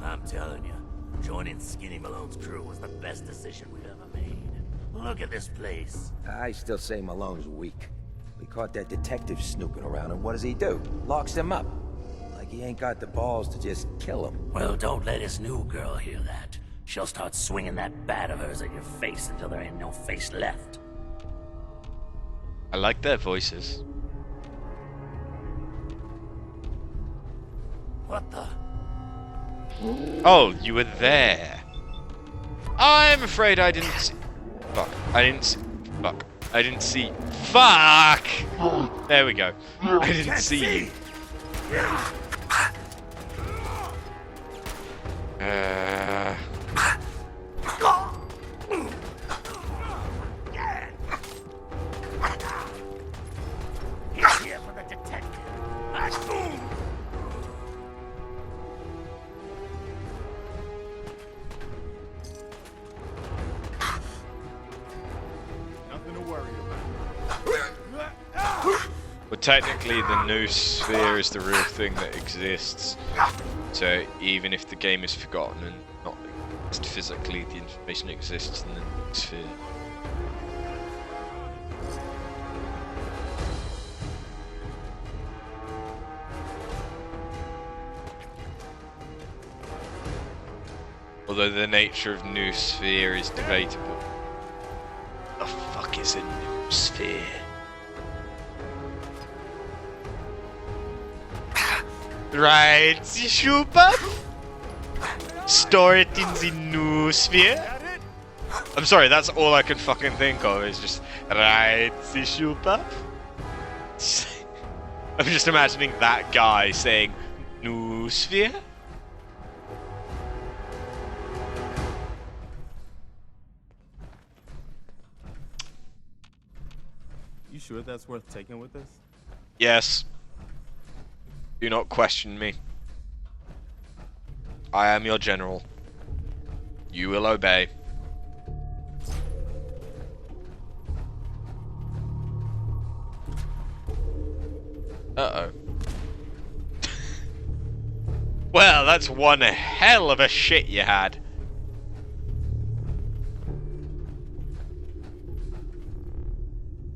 I'm telling you, joining Skinny Malone's crew was the best decision we've ever made. Look at this place. I still say Malone's weak. We caught that detective snooping around, and what does he do? Locks him up. Like he ain't got the balls to just kill him. Well, don't let his new girl hear that. She'll start swinging that bat of hers at your face until there ain't no face left. I like their voices. What the? Oh, you were there. I'm afraid I didn't see... Fuck. I didn't see... Fuck. I didn't see... Fuck! There we go. I didn't see you. He's here for the detective. Nothing to worry Well, technically, the new sphere is the real thing that exists. So even if the game is forgotten and not exist physically, the information exists in the new sphere. Although the nature of new sphere is debatable. The fuck is a new sphere? Right, the super. Store it in the new sphere. I'm sorry, that's all I could fucking think of. Is just right, the super. I'm just imagining that guy saying new sphere. You sure that's worth taking with us? Yes. Do not question me. I am your general. You will obey. Uh-oh. Well, that's one hell of a shit you had.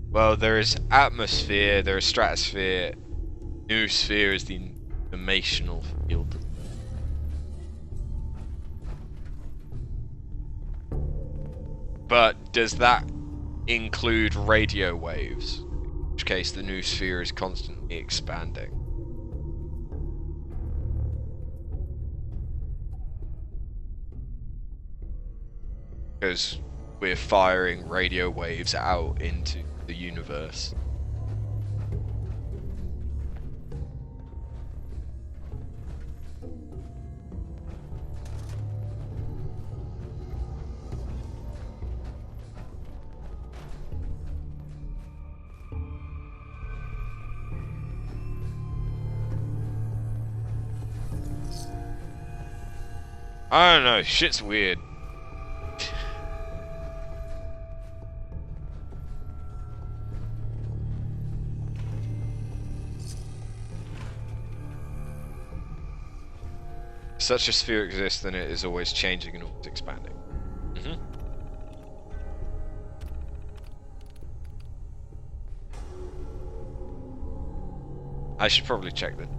Well, there is atmosphere, there is stratosphere. New sphere is the informational field. But does that include radio waves? In which case the new sphere is constantly expanding. Because we're firing radio waves out into the universe. I don't know, shit's weird. If such a sphere exists, then it is always changing and always expanding. I should probably check the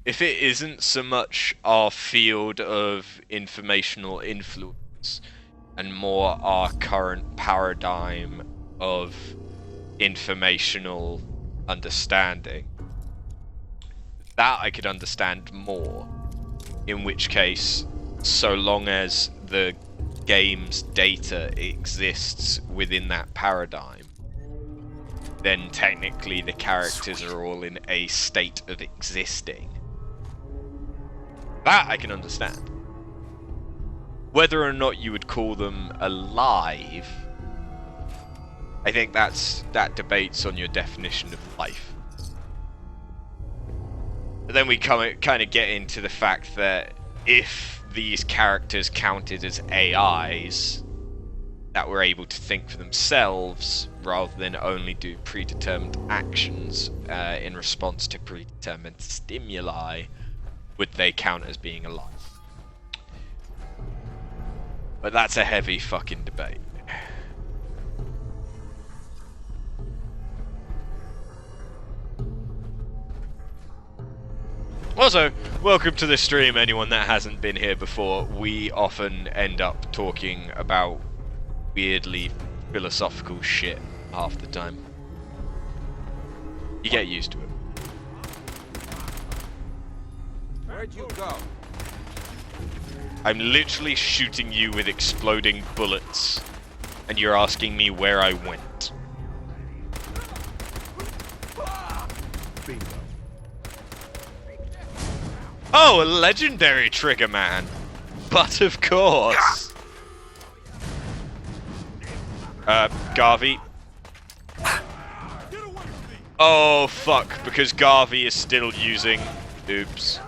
if it isn't so much our field of informational influence and more our current paradigm of informational understanding, that I could understand more. In which case, so long as the game's data exists within that paradigm, then technically the characters are all in a state of existing. That I can understand. Whether or not you would call them alive, I think that debates on your definition of life. But then we kind of get into the fact that if these characters counted as AIs that were able to think for themselves rather than only do predetermined actions in response to predetermined stimuli, would they count as being alive? But that's a heavy fucking debate. Also, welcome to the stream, anyone that hasn't been here before. We often end up talking about weirdly philosophical shit half the time. You get used to it. Where'd you go? I'm literally shooting you with exploding bullets, and you're asking me where I went. Oh, a legendary trigger man. But of course. Garvey. Oh, fuck, because Garvey is still using... Oops.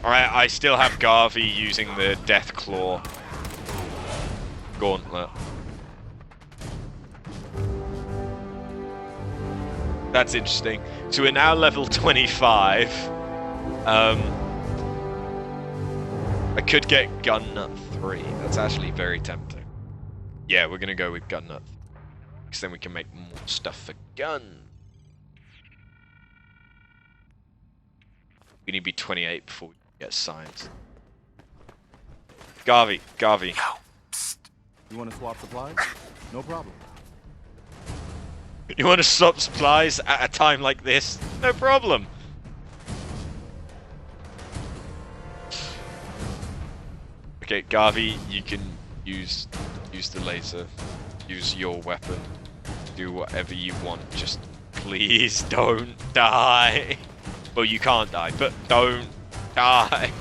Alright, I still have Garvey using the Death Claw gauntlet. That's interesting. So we're now level 25. I could get Gun Nut 3. That's actually very tempting. Yeah, we're gonna go with Gun Nut 3. Because then we can make more stuff for gun. We need to be 28 before we get science. Garvey. Yo, psst. You want to swap supplies? No problem. You want to swap supplies at a time like this? No problem. Okay, Garvey, you can use the laser. Use your weapon. Do whatever you want. Just please don't die. Well, you can't die, but don't die.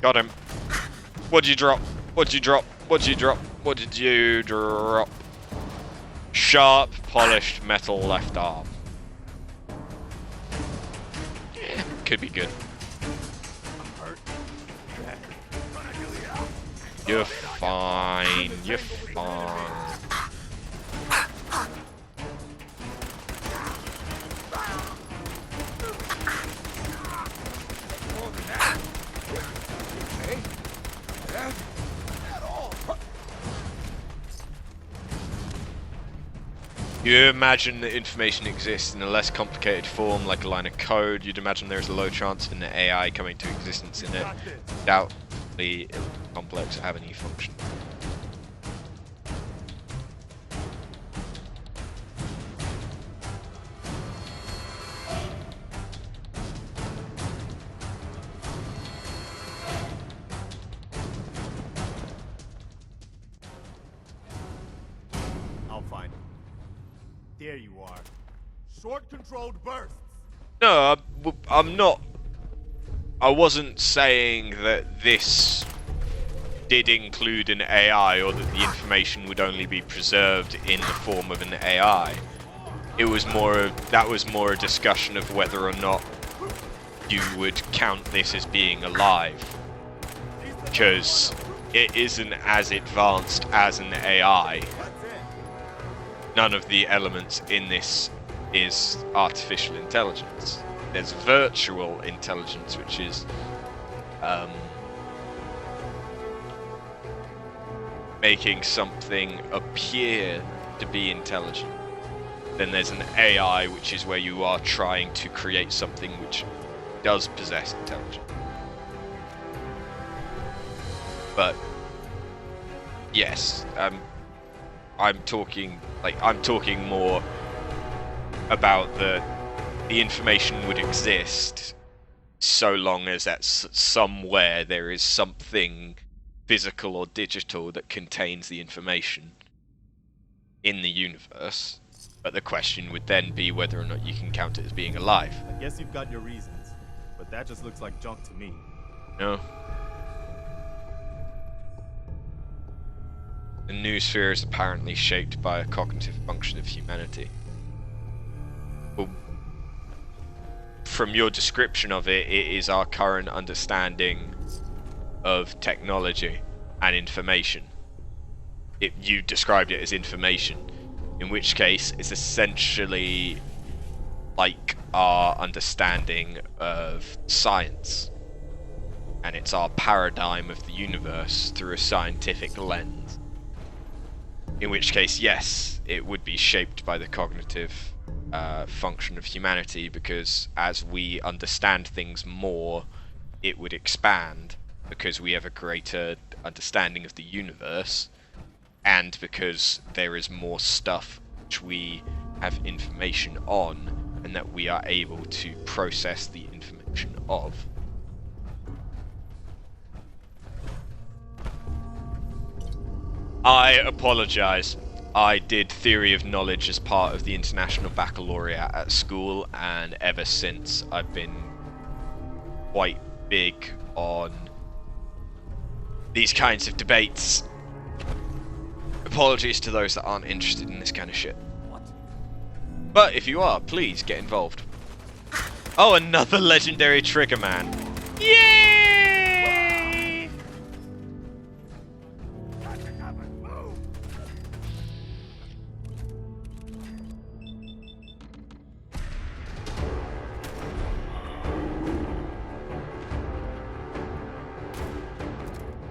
Got him. What'd you drop? What'd you drop? What'd you drop? What did you drop? Sharp, polished metal left arm. Yeah, could be good. You're fine. You're fine. You imagine that information exists in a less complicated form, like a line of code. You'd imagine there's a low chance of an AI coming to existence in it. Doubtfully, it would be complex to have any function. I'll find it. There you are. Short controlled bursts. No, I'm not. I wasn't saying that this did include an AI or that the information would only be preserved in the form of an AI. It was that was more a discussion of whether or not you would count this as being alive. Because it isn't as advanced as an AI. None of the elements in this is artificial intelligence. There's virtual intelligence, which is making something appear to be intelligent. Then there's an AI, which is where you are trying to create something which does possess intelligence. But yes, I'm talking more about the information would exist so long as at somewhere there is something physical or digital that contains the information in the universe. But the question would then be whether or not you can count it as being alive. I guess you've got your reasons, but that just looks like junk to me. No. The noosphere is apparently shaped by a cognitive function of humanity. Well, from your description of it, it is our current understanding of technology and information. You described it as information, in which case it's essentially like our understanding of science. And it's our paradigm of the universe through a scientific lens. In which case, yes, it would be shaped by the cognitive function of humanity, because as we understand things more, it would expand, because we have a greater understanding of the universe, and because there is more stuff which we have information on, and that we are able to process the information of. I apologize. I did theory of knowledge as part of the International Baccalaureate at school, and ever since I've been quite big on these kinds of debates. Apologies to those that aren't interested in this kind of shit. But if you are, please get involved. Oh, another legendary trigger man. Yay!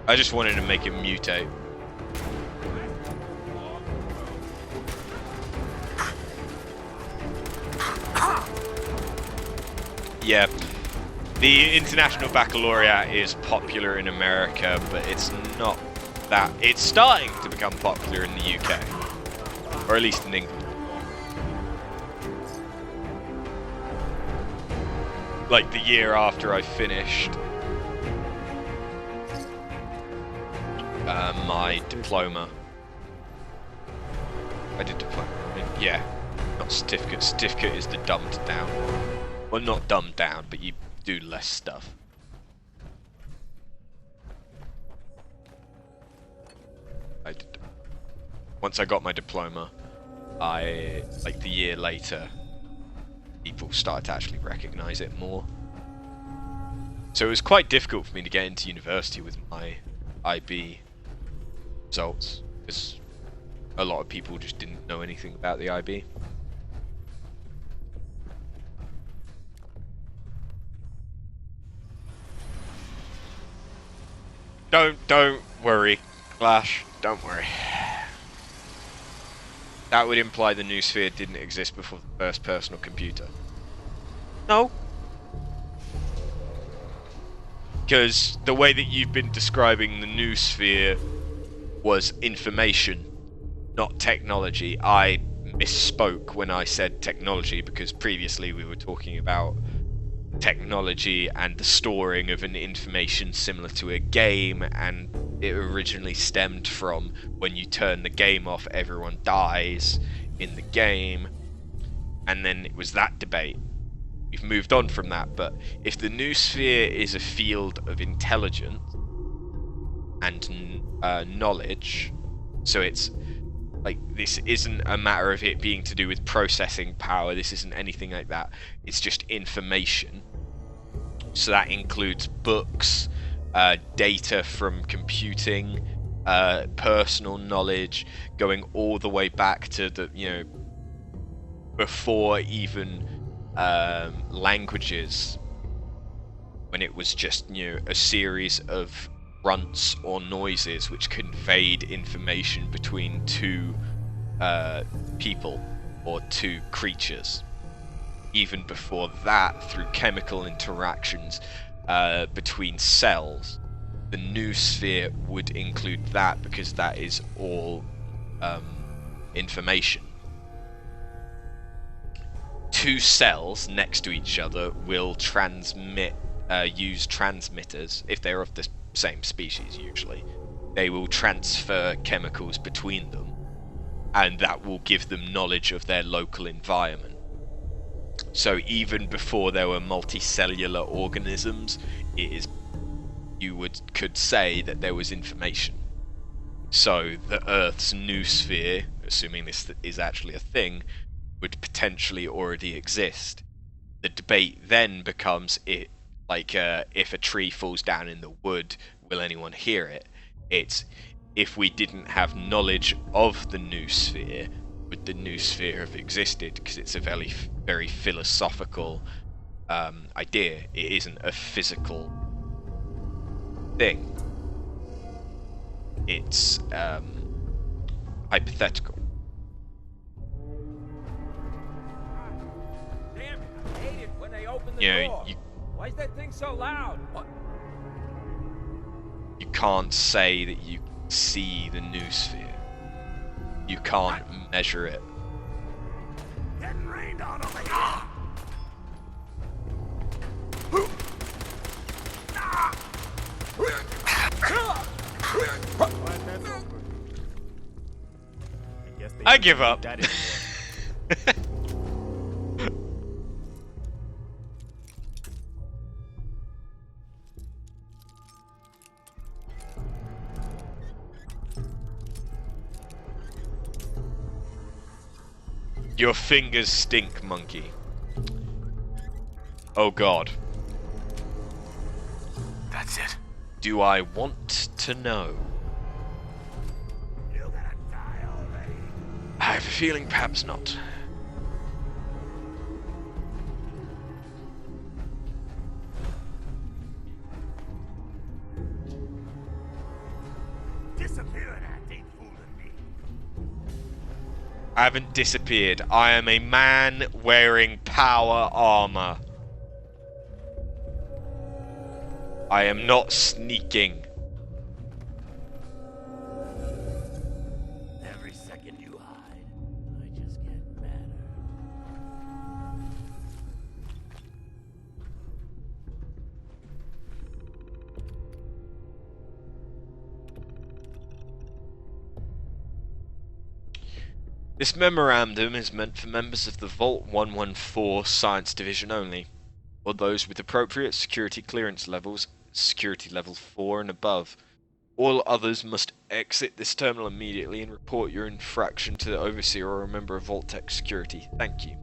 I just wanted to make him mutate. Yeah, the International Baccalaureate is popular in America, but it's not that. It's starting to become popular in the UK, or at least in England. Like the year after I finished my diploma. I did diploma. Yeah, not certificate. Certificate is the dumbed down. Well, not dumbed down, but you do less stuff. Once I got my diploma, like the year later, people started to actually recognize it more. So it was quite difficult for me to get into university with my IB results, because a lot of people just didn't know anything about the IB. Don't worry, Clash, don't worry. That would imply the noosphere didn't exist before the first personal computer. No. Because the way that you've been describing the noosphere was information, not technology. I misspoke when I said technology, because previously we were talking about technology and the storing of an information similar to a game, and it originally stemmed from when you turn the game off, everyone dies in the game, and then it was that debate. We've moved on from that, but if the noosphere is a field of intelligence and knowledge, so it's like, this isn't a matter of it being to do with processing power, this isn't anything like that, it's just information. So that includes books, data from computing, personal knowledge, going all the way back to the, before even languages, when it was just, a series of grunts or noises which conveyed information between two people or two creatures. Even before that, through chemical interactions between cells, the noosphere would include that, because that is all information. Two cells next to each other will transmit, use transmitters, if they're of the same species usually. They will transfer chemicals between them, and that will give them knowledge of their local environment. So even before there were multicellular organisms, you could say that there was information. So the Earth's noosphere, assuming this is actually a thing, would potentially already exist. The debate then becomes if a tree falls down in the wood, will anyone hear it? It's if we didn't have knowledge of the noosphere, would the noosphere have existed? Because it's a very, very philosophical idea. It isn't a physical thing. It's hypothetical. Damn it, I hate it when they open the door. Why is that thing so loud? What? You can't say that you see the noosphere. You can't measure it. Getting rained on over here. I give up. Your fingers stink, monkey. Oh God. That's it. Do I want to know? You're gonna die already. I have a feeling perhaps not. Disappearing act ain't fooling me. I haven't disappeared. I am a man wearing power armor. I am not sneaking. Every second you hide, I just get madder. This memorandum is meant for members of the Vault-114 Science Division only, or those with appropriate security clearance levels, security level 4 and above. All others must exit this terminal immediately and report your infraction to the Overseer or a member of Vault-tec security. Thank you.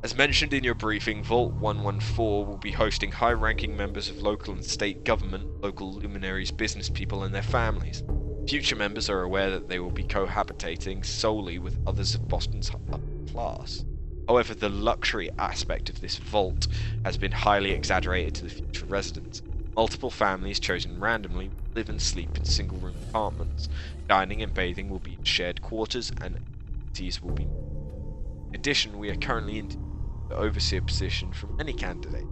As mentioned in your briefing, Vault-114 will be hosting high-ranking members of local and state government, local luminaries, business people and their families. Future members are aware that they will be cohabitating solely with others of Boston's upper class. However, the luxury aspect of this vault has been highly exaggerated to the future residents. Multiple families chosen randomly will live and sleep in single-room apartments. Dining and bathing will be in shared quarters, and activities will be. In addition, we are currently in the overseer position for many candidates.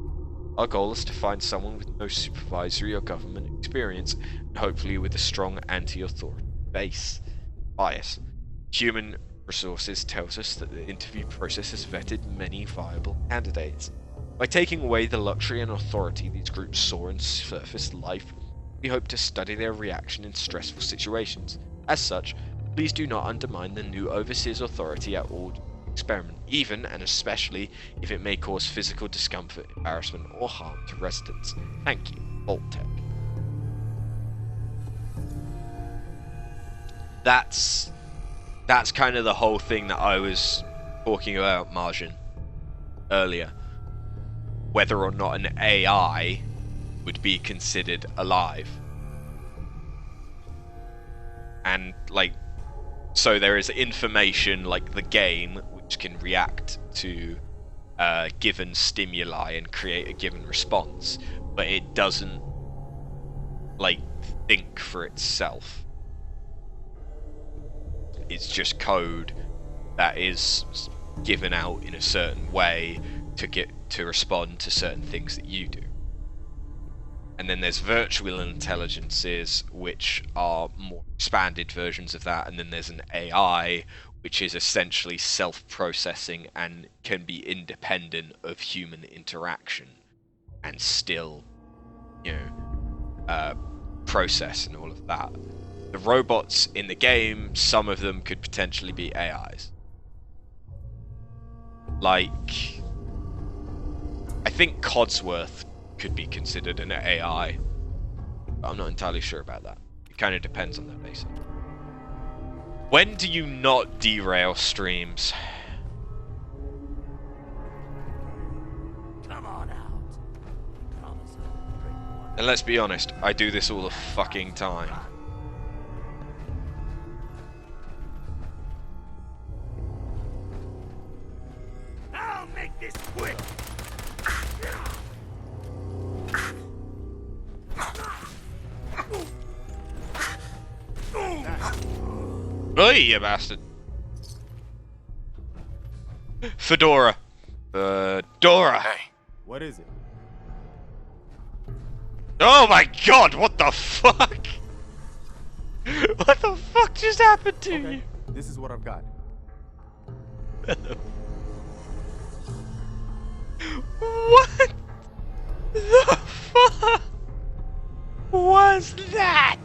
Our goal is to find someone with no supervisory or government experience, and hopefully with a strong anti-authority bias. Human Resources tells us that the interview process has vetted many viable candidates. By taking away the luxury and authority these groups saw in surface life, we hope to study their reaction in stressful situations. As such, please do not undermine the new Overseer's authority at all experiment, even and especially if it may cause physical discomfort, embarrassment, or harm to residents. Thank you, Vault-tec. That's kind of the whole thing that I was talking about, Margin, earlier. Whether or not an AI would be considered alive. And like, so there is information like the game which can react to given stimuli and create a given response, but it doesn't like think for itself. It's just code that is given out in a certain way to respond to certain things that you do. And then there's virtual intelligences, which are more expanded versions of that, and then there's an AI, which is essentially self-processing and can be independent of human interaction and still, you know, process and all of that. The robots in the game, some of them could potentially be AIs. Like, I think Codsworth could be considered an AI, but I'm not entirely sure about that. It kind of depends on that basis. When do you not derail streams? Come on out. And let's be honest, I do this all the fucking time. I'll make this quick. Oi, you bastard. Fedora. Fedora. Hey. What is it? Oh my god, what the fuck? What the fuck just happened to you? This is what I've got. What the fuck was that?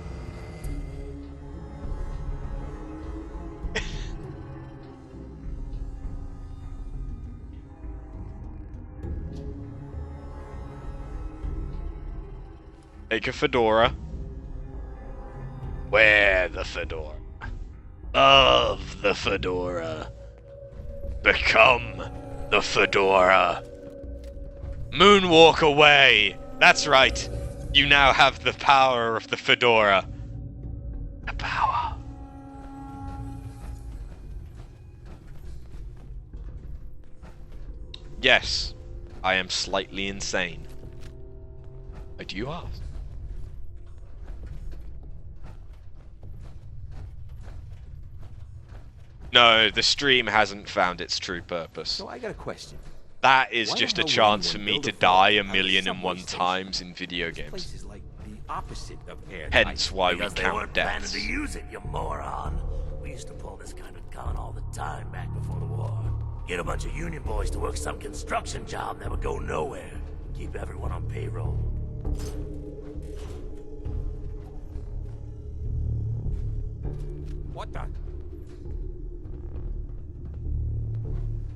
Take a fedora. Wear the fedora. Love the fedora. Become the fedora. Moonwalk away. That's right. You now have the power of the fedora. The power. Yes, I am slightly insane. Why do you ask? No, the stream hasn't found its true purpose. So I got a question. That is Why just the a hell would chance for anyone me build to a vault die out of 1,001 subway times in video This games. place is like the opposite of airtight. Hence why we Because they count weren't planning deaths. to use it, you moron. We used to pull this kind of gun all the time back before the war. Get a bunch of union boys to work some construction job that would go nowhere. Keep everyone on payroll. What the?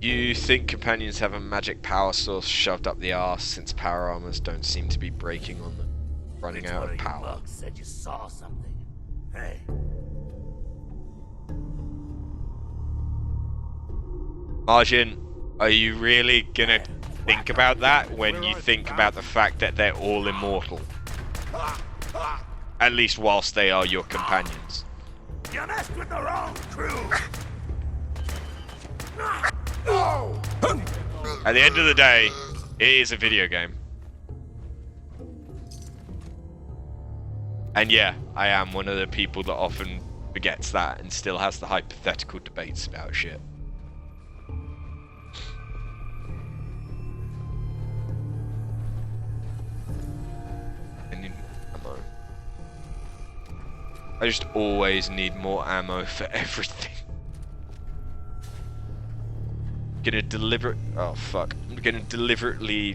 You think companions have a magic power source shoved up the arse since power armors don't seem to be breaking on them, running out of power? Bugs said you saw something. Hey. Margin, are you really gonna think about that when you think about the fact that they're all immortal? At least whilst they are your companions. You messed with the wrong crew. At the end of the day, it is a video game. And yeah, I am one of the people that often forgets that and still has the hypothetical debates about shit. Ammo. I just always need more ammo for everything. I'm gonna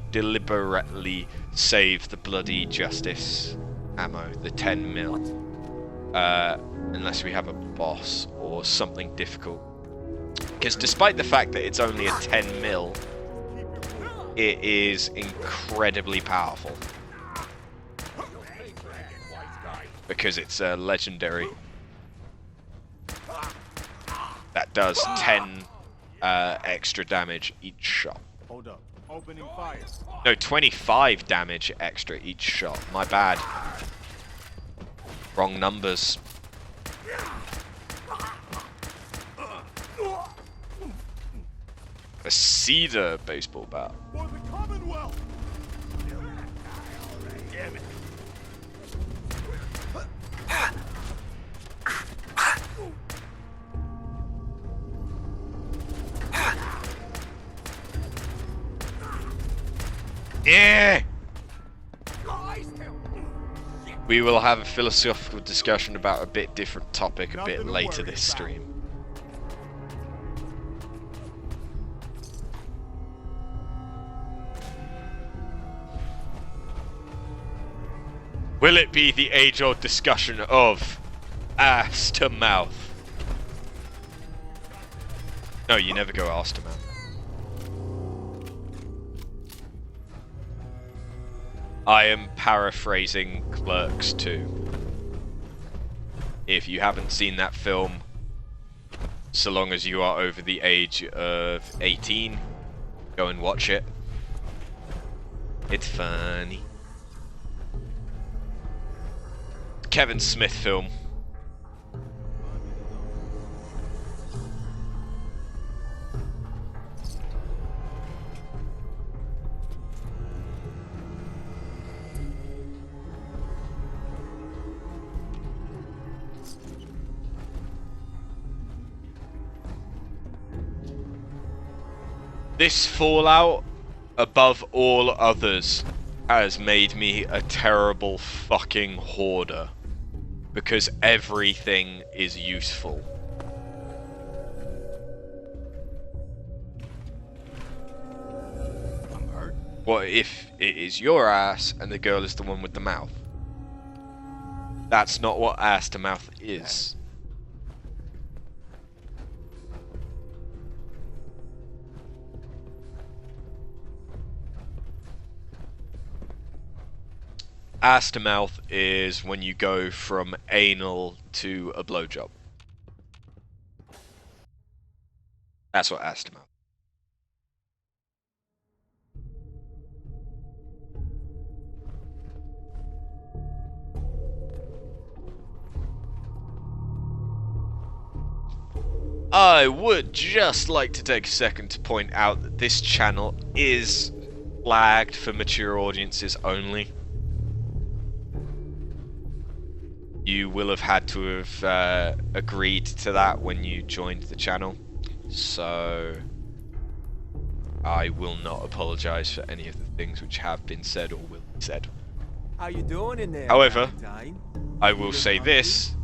deliberately save the bloody justice ammo, the 10 mil. Unless we have a boss or something difficult. Because despite the fact that it's only a 10 mil, it is incredibly powerful. Because it's a legendary that does 10 extra damage each shot. Hold up. Opening fire. No, 25 damage extra each shot. My bad. Wrong numbers. A cedar baseball bat. For the Commonwealth. Damn it. Yeah. We will have a philosophical discussion about a bit different topic a bit later this stream. Will it be the age-old discussion of ass to mouth? No, you never go ass to mouth. I am paraphrasing Clerks 2. If you haven't seen that film, so long as you are over the age of 18, go and watch it. It's funny. Kevin Smith film. This Fallout, above all others, has made me a terrible fucking hoarder. Because everything is useful. I'm hurt. What if it is your ass and the girl is the one with the mouth? That's not what ass to mouth is. Ass to mouth is when you go from anal to a blowjob. That's what ass to mouth. I would just like to take a second to point out that this channel is flagged for mature audiences only. You will have had to have agreed to that when you joined the channel, so I will not apologize for any of the things which have been said or will be said. How you doing in there? However, Valentine? I will say this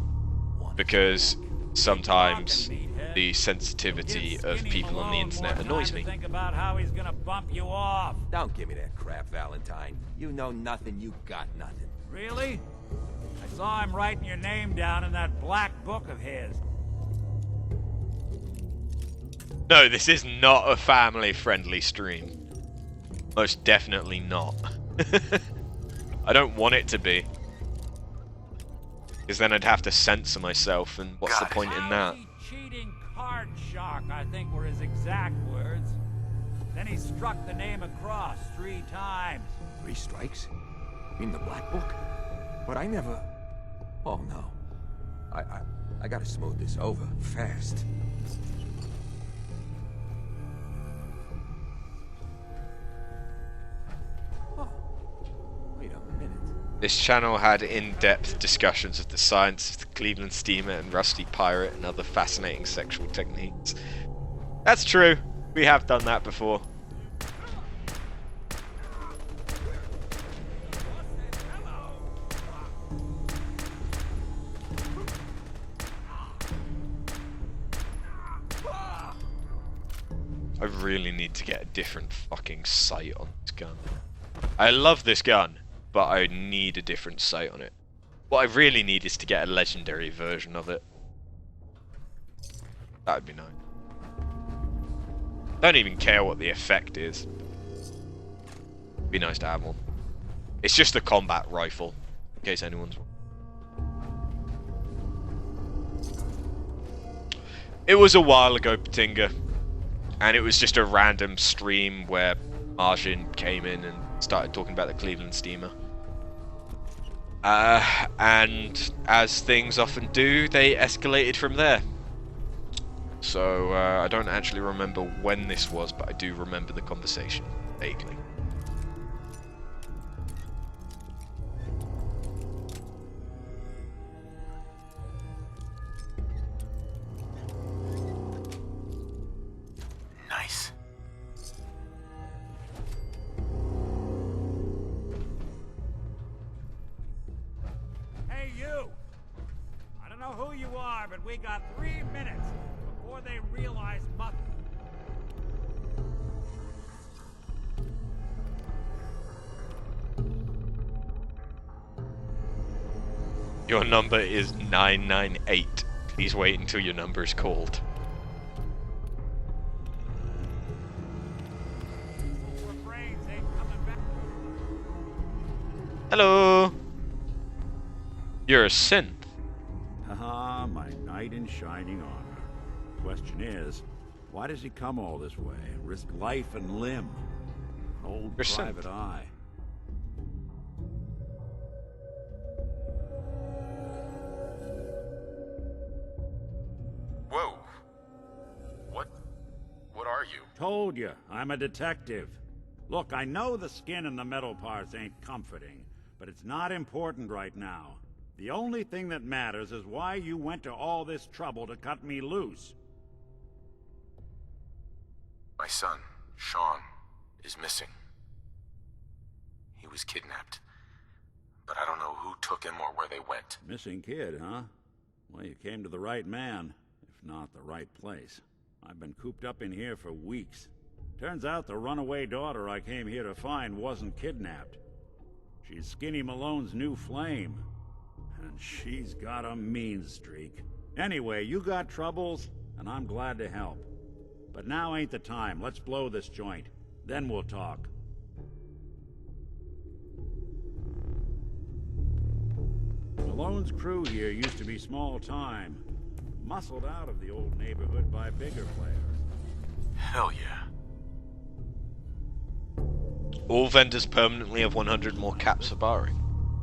because sometimes the sensitivity of people on the internet annoys me. Think about how he's gonna bump you off. Don't give me that crap, Valentine. You know nothing, you got nothing. Really? I saw him writing your name down in that black book of his. No, this is not a family-friendly stream. Most definitely not. I don't want it to be. Because then I'd have to censor myself, and what's the point in that? Cheating card shark, I think were his exact words. Then he struck the name across 3 times. 3 strikes? In the black book? But I never... Oh no. I gotta smooth this over fast. Oh, wait a minute. This channel had in-depth discussions of the science of the Cleveland steamer and Rusty Pirate and other fascinating sexual techniques. That's true. We have done that before. I really need to get a different fucking sight on this gun. I love this gun, but I need a different sight on it. What I really need is to get a legendary version of it. That would be nice. Don't even care what the effect is. Be nice to have one. It's just a combat rifle, in case anyone's... It was a while ago, Patinga. And it was just a random stream where Martian came in and started talking about the Cleveland steamer. And as things often do, they escalated from there. So I don't actually remember when this was, but I do remember the conversation vaguely. Nice. Hey, you! I don't know who you are, but we got 3 minutes before they realize Muck. Your number is 998. Please wait until your number is called. Hello. You're a synth. Haha, my knight in shining armor. Question is, why does he come all this way? Risk life and limb? Old You're private synth. eye. Whoa. What are you? Told you, I'm a detective. Look, I know the skin and the metal parts ain't comforting, but it's not important right now. The only thing that matters is why you went to all this trouble to cut me loose. My son, Sean, is missing. He was kidnapped. But I don't know who took him or where they went. Missing kid, huh? Well, you came to the right man, if not the right place. I've been cooped up in here for weeks. Turns out the runaway daughter I came here to find wasn't kidnapped. She's Skinny Malone's new flame. And she's got a mean streak. Anyway, you got troubles, and I'm glad to help. But now ain't the time. Let's blow this joint. Then we'll talk. Malone's crew here used to be small time. Muscled out of the old neighborhood by bigger players. Hell yeah. All vendors permanently have 100 more caps for barring.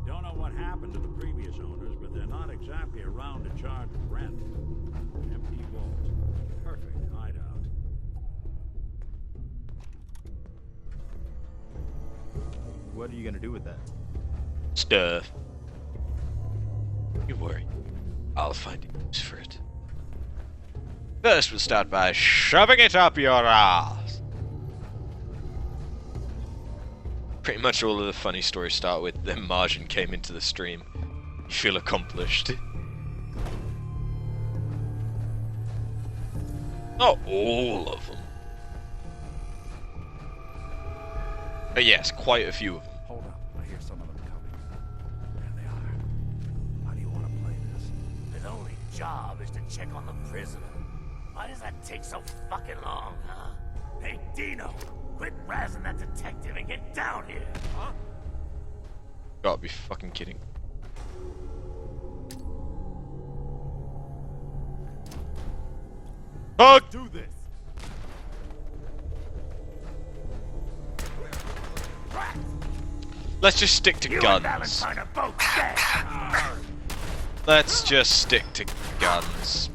Don't know what happened to the previous owners, but they're not exactly around to charge rent. Empty vault. Perfect hideout. What are you gonna do with that? Stuff. You worry. I'll find a use for it. First, we'll start by shoving it up your ass. Pretty much all of the funny stories start with then Margin came into the stream. You feel accomplished. Not all of them. But yes, quite a few of them. Hold up, I hear some of them coming. There they are. How do you want to play this? His only job is to check on the prisoner. Why does that take so fucking long, huh? Hey, Dino, quit razzing that detective and get down here, huh? Gotta be fucking kidding. Fuck! Do this. Let's just stick to guns. Let's just stick to guns.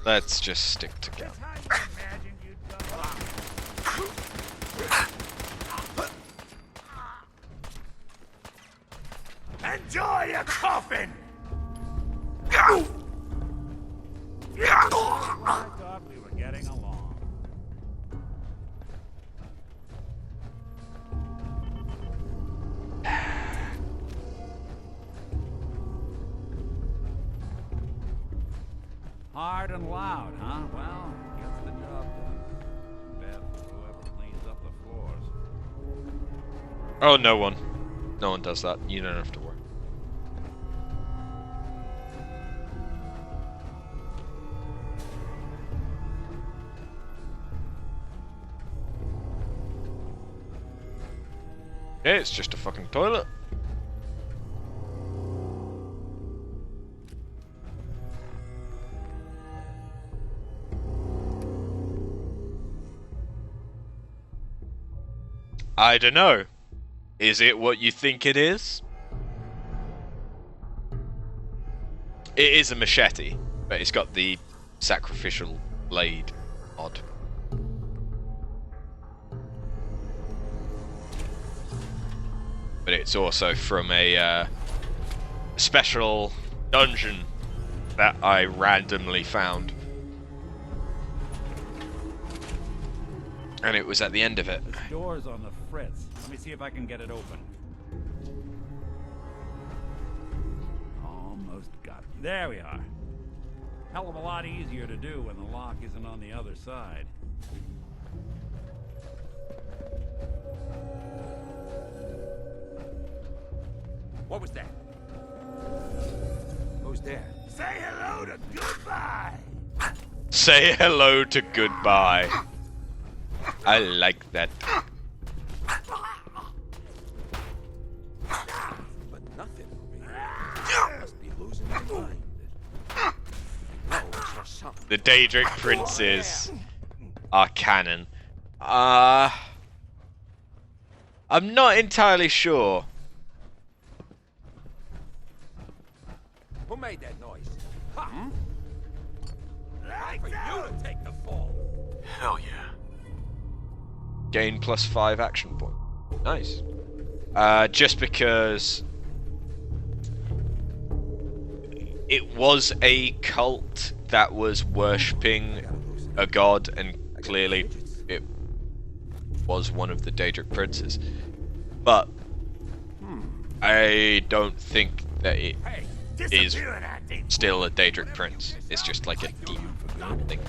Let's just stick to guns. Enjoy your coffin! I thought we were getting along. Hard and loud, huh? Well, gets the job done. Bad for whoever cleans up the floors. Oh, no one. No one does that. You don't have to worry. Yeah, it's just a fucking toilet. I don't know. Is it what you think it is? It is a machete, but it's got the sacrificial blade mod. But it's also from a special dungeon that I randomly found. And it was at the end of it. This door's on the fritz. Let me see if I can get it open. Almost got it. There we are. Hell of a lot easier to do when the lock isn't on the other side. What was that? Who's there? Say hello to goodbye! Say hello to goodbye. I like that. But nothing over here. Must be losing my mind. The Daedric princes are canon. I'm not entirely sure. Who made that noise? Huh? Time for you to take the fall. Hell yeah. Gain +5 action point. Nice. Just because it was a cult that was worshipping a god, and clearly it was one of the Daedric princes. But I don't think that it is still a Daedric prince. It's just like a demon thing.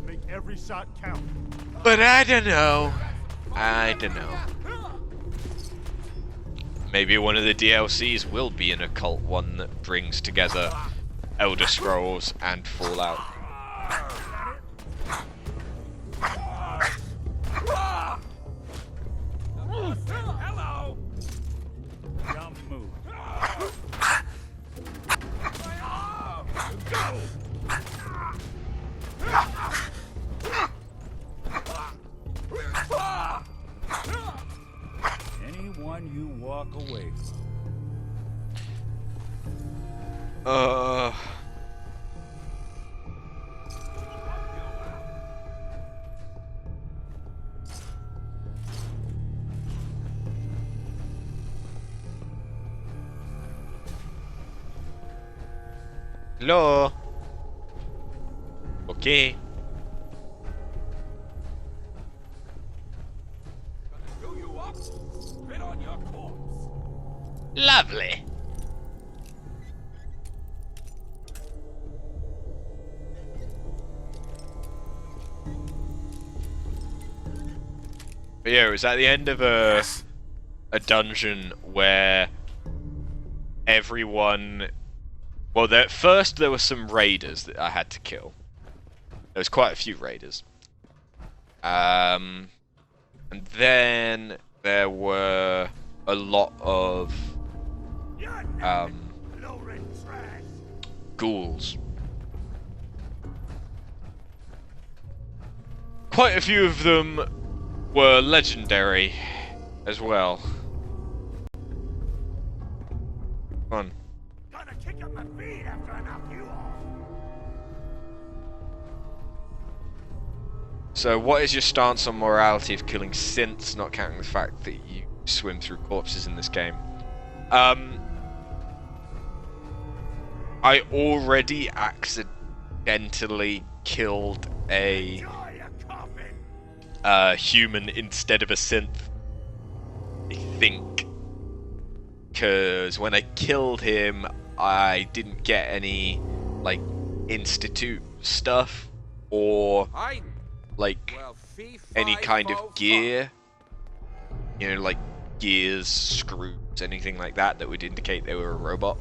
Make every shot count. But I don't know. I don't know. Maybe one of the DLCs will be an occult one that brings together Elder Scrolls and Fallout. Hello! Dumb move. Go! Anyone you walk away from. Hello? Okay. Lovely. But yeah, it was at the end of a dungeon where everyone... Well, first there were some raiders that I had to kill. There was quite a few raiders. And then there were a lot of ghouls. Quite a few of them were legendary as well. Come on. Gonna kick up my feet after I knock you off. So what is your stance on morality of killing synths, not counting the fact that you swim through corpses in this game? I already accidentally killed a human instead of a synth, I think, because when I killed him I didn't get any like institute stuff or like any kind of gear, you know, like gears, screws, anything like that that would indicate they were a robot.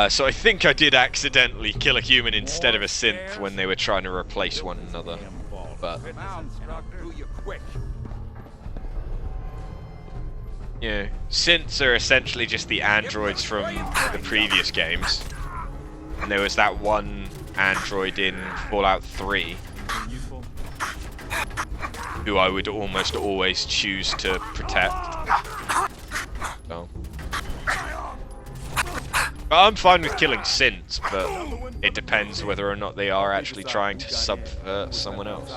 So I think I did accidentally kill a human instead of a synth when they were trying to replace one another. But yeah, synths are essentially just the androids from the previous games. And there was that one android in Fallout 3. who I would almost always choose to protect. So. But I'm fine with killing synths, but it depends whether or not they are actually trying to subvert someone else.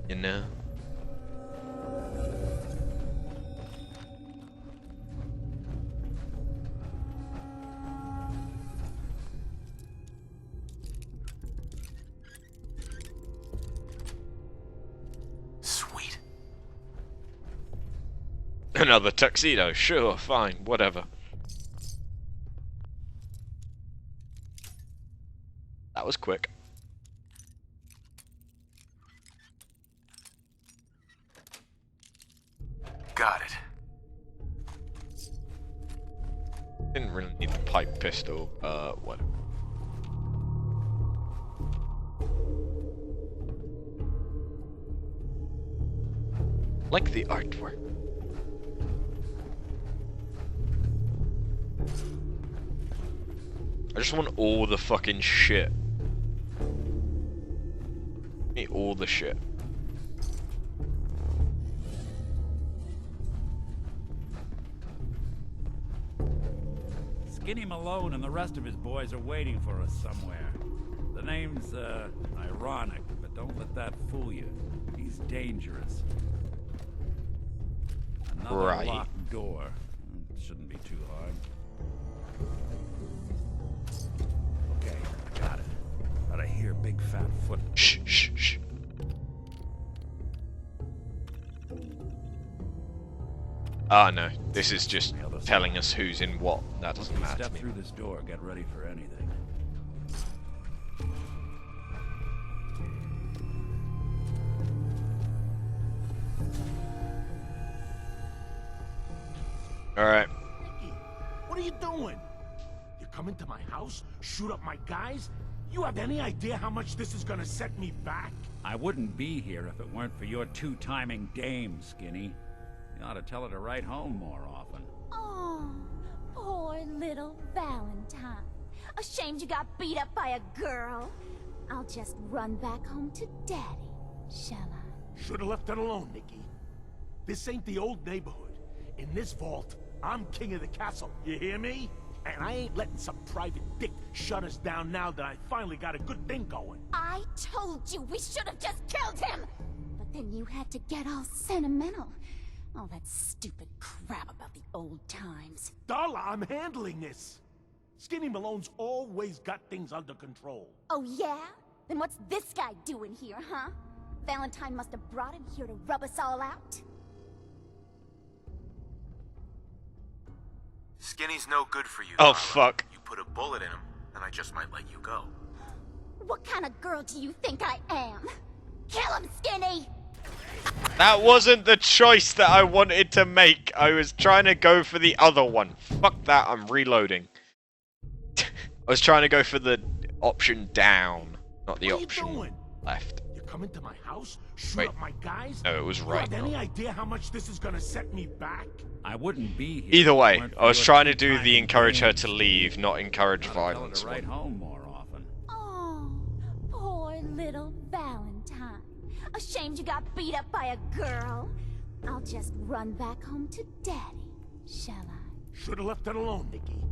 You know? Sweet. Another tuxedo, sure, fine, whatever. That was quick. Got it. Didn't really need the pipe pistol, whatever. Like the artwork. I just want all the fucking shit. Give me all the shit. Skinny Malone and the rest of his boys are waiting for us somewhere. The name's, ironic, but don't let that fool you. He's dangerous. Another locked door. Shouldn't be too hard. Okay, got it. But I hear big fat foot. Shh, shh, shh. Ah, no. This is just telling us who's in what. That doesn't matter. Step through this door, get ready for anything. Alright. Nicky, what are you doing? You come into my house, shoot up my guys? You have any idea how much this is gonna set me back? I wouldn't be here if it weren't for your two-timing dame, Skinny. You ought to tell her to write home more often. Oh, poor little Valentine. Ashamed you got beat up by a girl. I'll just run back home to Daddy, shall I? Should've left it alone, Nicky. This ain't the old neighborhood. In this vault, I'm king of the castle, you hear me? And I ain't letting some private dick shut us down now that I finally got a good thing going. I told you we should have just killed him! But then you had to get all sentimental. All that stupid crap about the old times. Darla, I'm handling this. Skinny Malone's always got things under control. Oh yeah? Then what's this guy doing here, huh? Valentine must have brought him here to rub us all out? Skinny's no good for you. Oh, Darla. fuck. You put a bullet in him, and I just might let you go. What kind of girl do you think I am? Kill him, Skinny! That wasn't the choice that I wanted to make. I was trying to go for the other one. Fuck that, I'm reloading. I was trying to go for the option down, not the option left. You come into my house, shoot up my guys? No, it was right. You have any idea how much this is gonna set me back? I wouldn't be here. Either way, I was trying to do the encourage her to leave, not encourage violence. Write home more often. Oh, poor little Valentine. Ashamed you got beat up by a girl. I'll just run back home to Daddy, shall I? Should've left it alone, Nicky.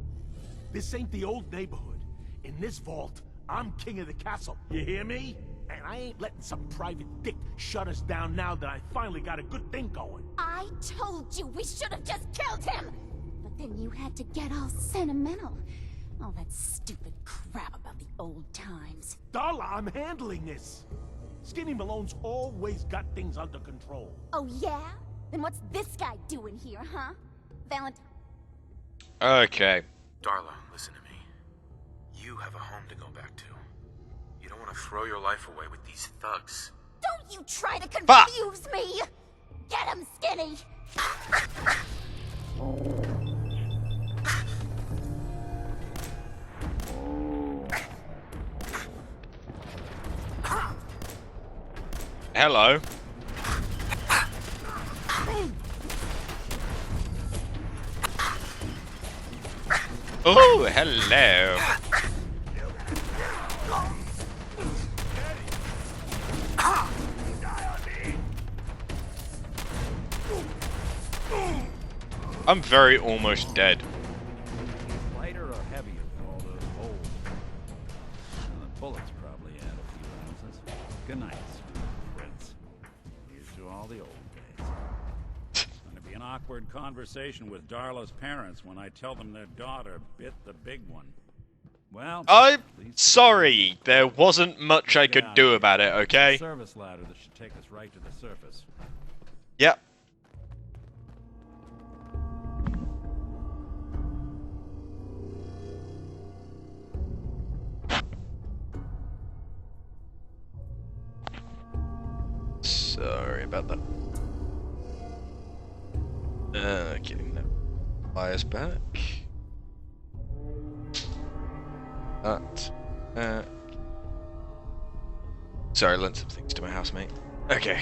This ain't the old neighborhood. In this vault, I'm king of the castle, you hear me? And I ain't letting some private dick shut us down now that I finally got a good thing going. I told you we should have just killed him! But then you had to get all sentimental. All that stupid crap about the old times. Darla, I'm handling this. Skinny Malone's always got things under control. Oh yeah? Then what's this guy doing here, huh? Valentine. Okay. Darla, listen to me. You have a home to go back to. You don't want to throw your life away with these thugs. Don't you try to confuse me! Get him, Skinny! Hello. Oh, hello. I'm very almost dead. Lighter or heavier than all those holes? Well, the bullets probably add a few ounces. Good night, smooth prince. Here's to all the old days. It's gonna be an awkward conversation with Darla's parents when I tell them their daughter bit the big one. Well, I'm sorry. There wasn't much I get could out do of here. about it, okay? Service ladder that should take us right to the surface. Yep. Sorry about that. Getting that wires back. That. Sorry, I lent some things to my housemate. Okay.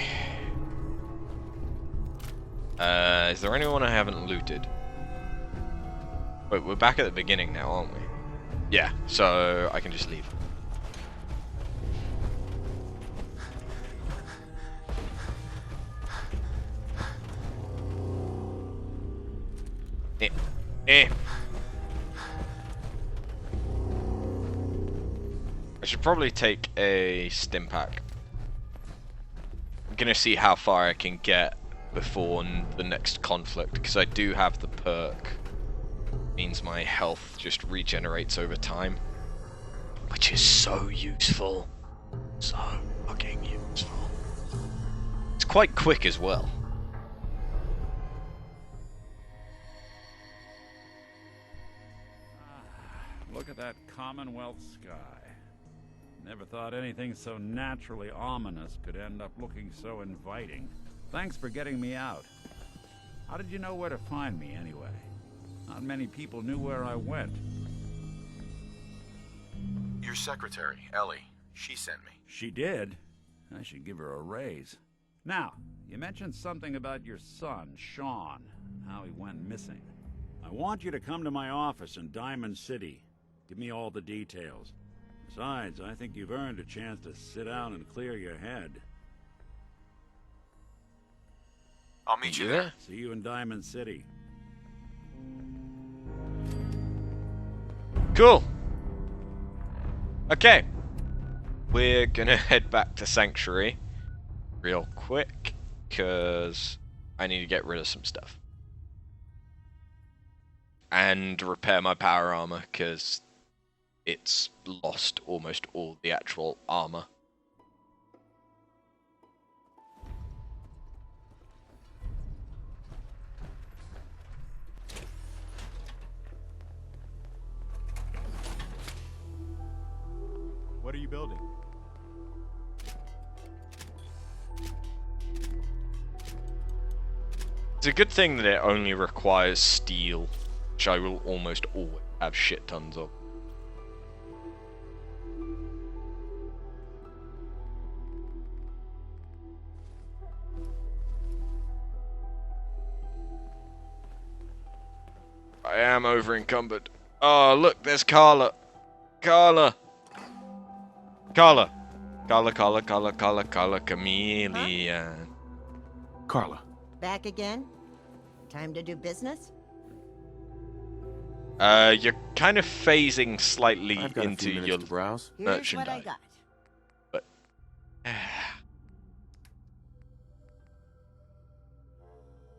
Is there anyone I haven't looted? Wait, we're back at the beginning now, aren't we? Yeah, so I can just leave. I should probably take a stim pack. I'm gonna see how far I can get before the next conflict, because I do have the perk. Means my health just regenerates over time, which is so useful. So fucking useful. It's quite quick as well. Look at that Commonwealth sky. Never thought anything so naturally ominous could end up looking so inviting. Thanks for getting me out. How did you know where to find me anyway? Not many people knew where I went. Your secretary, Ellie, she sent me. She did? I should give her a raise. Now, you mentioned something about your son, Sean, how he went missing. I want you to come to my office in Diamond City. Give me all the details. Besides, I think you've earned a chance to sit down and clear your head. I'll meet you there. See you in Diamond City. Cool. Okay. We're gonna head back to Sanctuary real quick, because I need to get rid of some stuff. And repair my power armor, because it's lost almost all the actual armor. What are you building? It's a good thing that it only requires steel, which I will almost always have shit tons of. I am over encumbered. Oh, look, there's Carla. Carla. Carla. Carla, chameleon. Carla. Back again? Time to do business? You're kind of phasing slightly I've got a into few minutes your to browse. Here's what I merchandise. got. But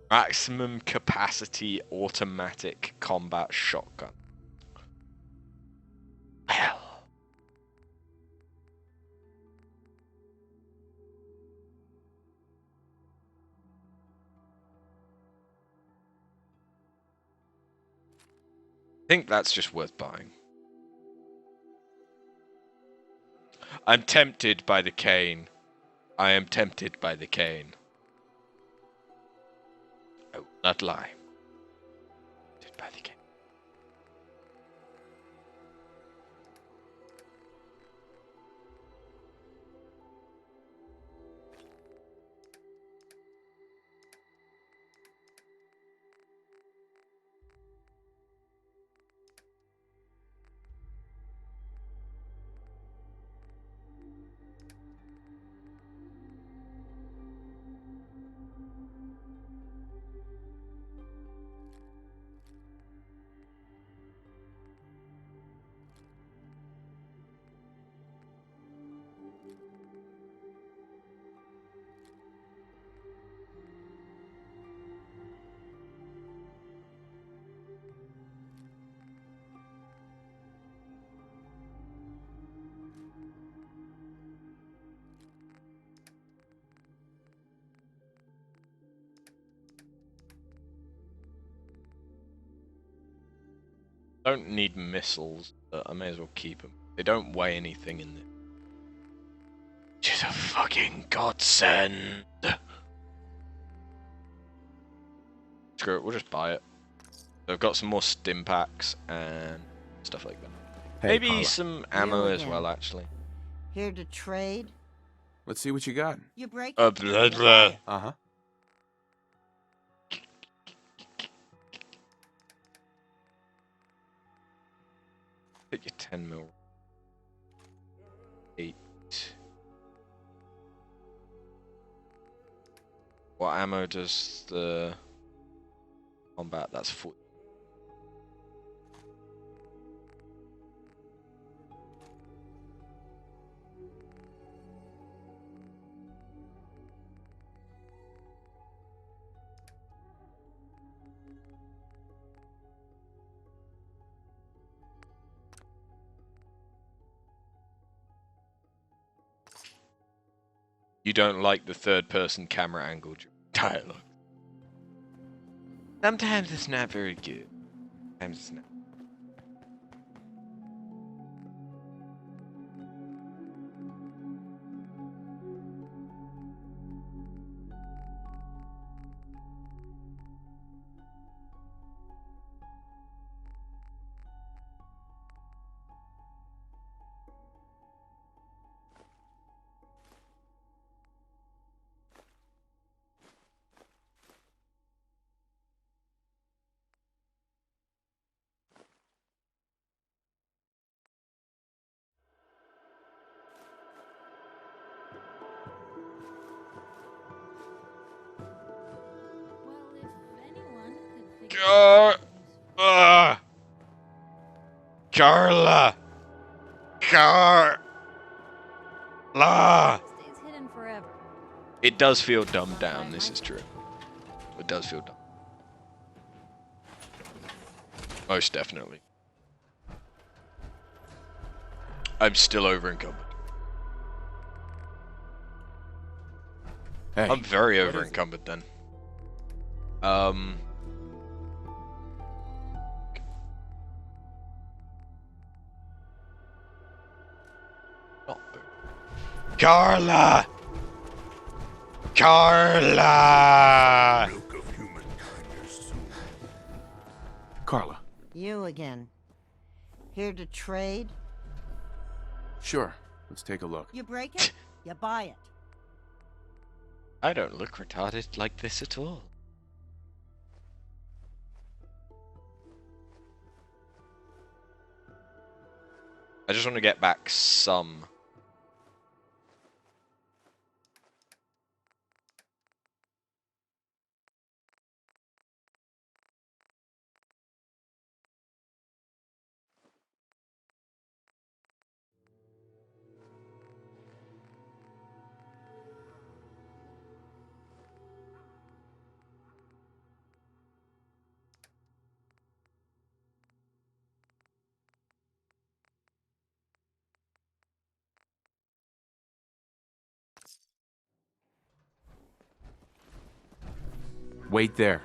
maximum capacity automatic combat shotgun. Hell. I think that's just worth buying. I'm tempted by the cane. I am tempted by the cane. I will not lie. Tempted by the cane. Don't need missiles, but I may as well keep them. They don't weigh anything in it. Which is a fucking godsend. Screw it, we'll just buy it. I've got some more stim packs and stuff like that. Hey, Maybe Carla. some ammo You as again. well, actually. Here to trade? Let's see what you got. You break Blah, it. blah. Uh-huh. Hit your 10 mil. 8. What ammo does the combat? That's 40. You don't like the third-person camera angle dialogue. Sometimes it's not very good. Sometimes it's not. Carla! Carla! Stays hidden forever. It does feel dumbed down, this is true. It does feel dumb. Most definitely. I'm still over encumbered. Hey, I'm very what over is it? encumbered then. Carla! Carla! Carla. You again. Here to trade? Sure. Let's take a look. You break it, you buy it. I don't look retarded like this at all. I just want to get back some. Wait there.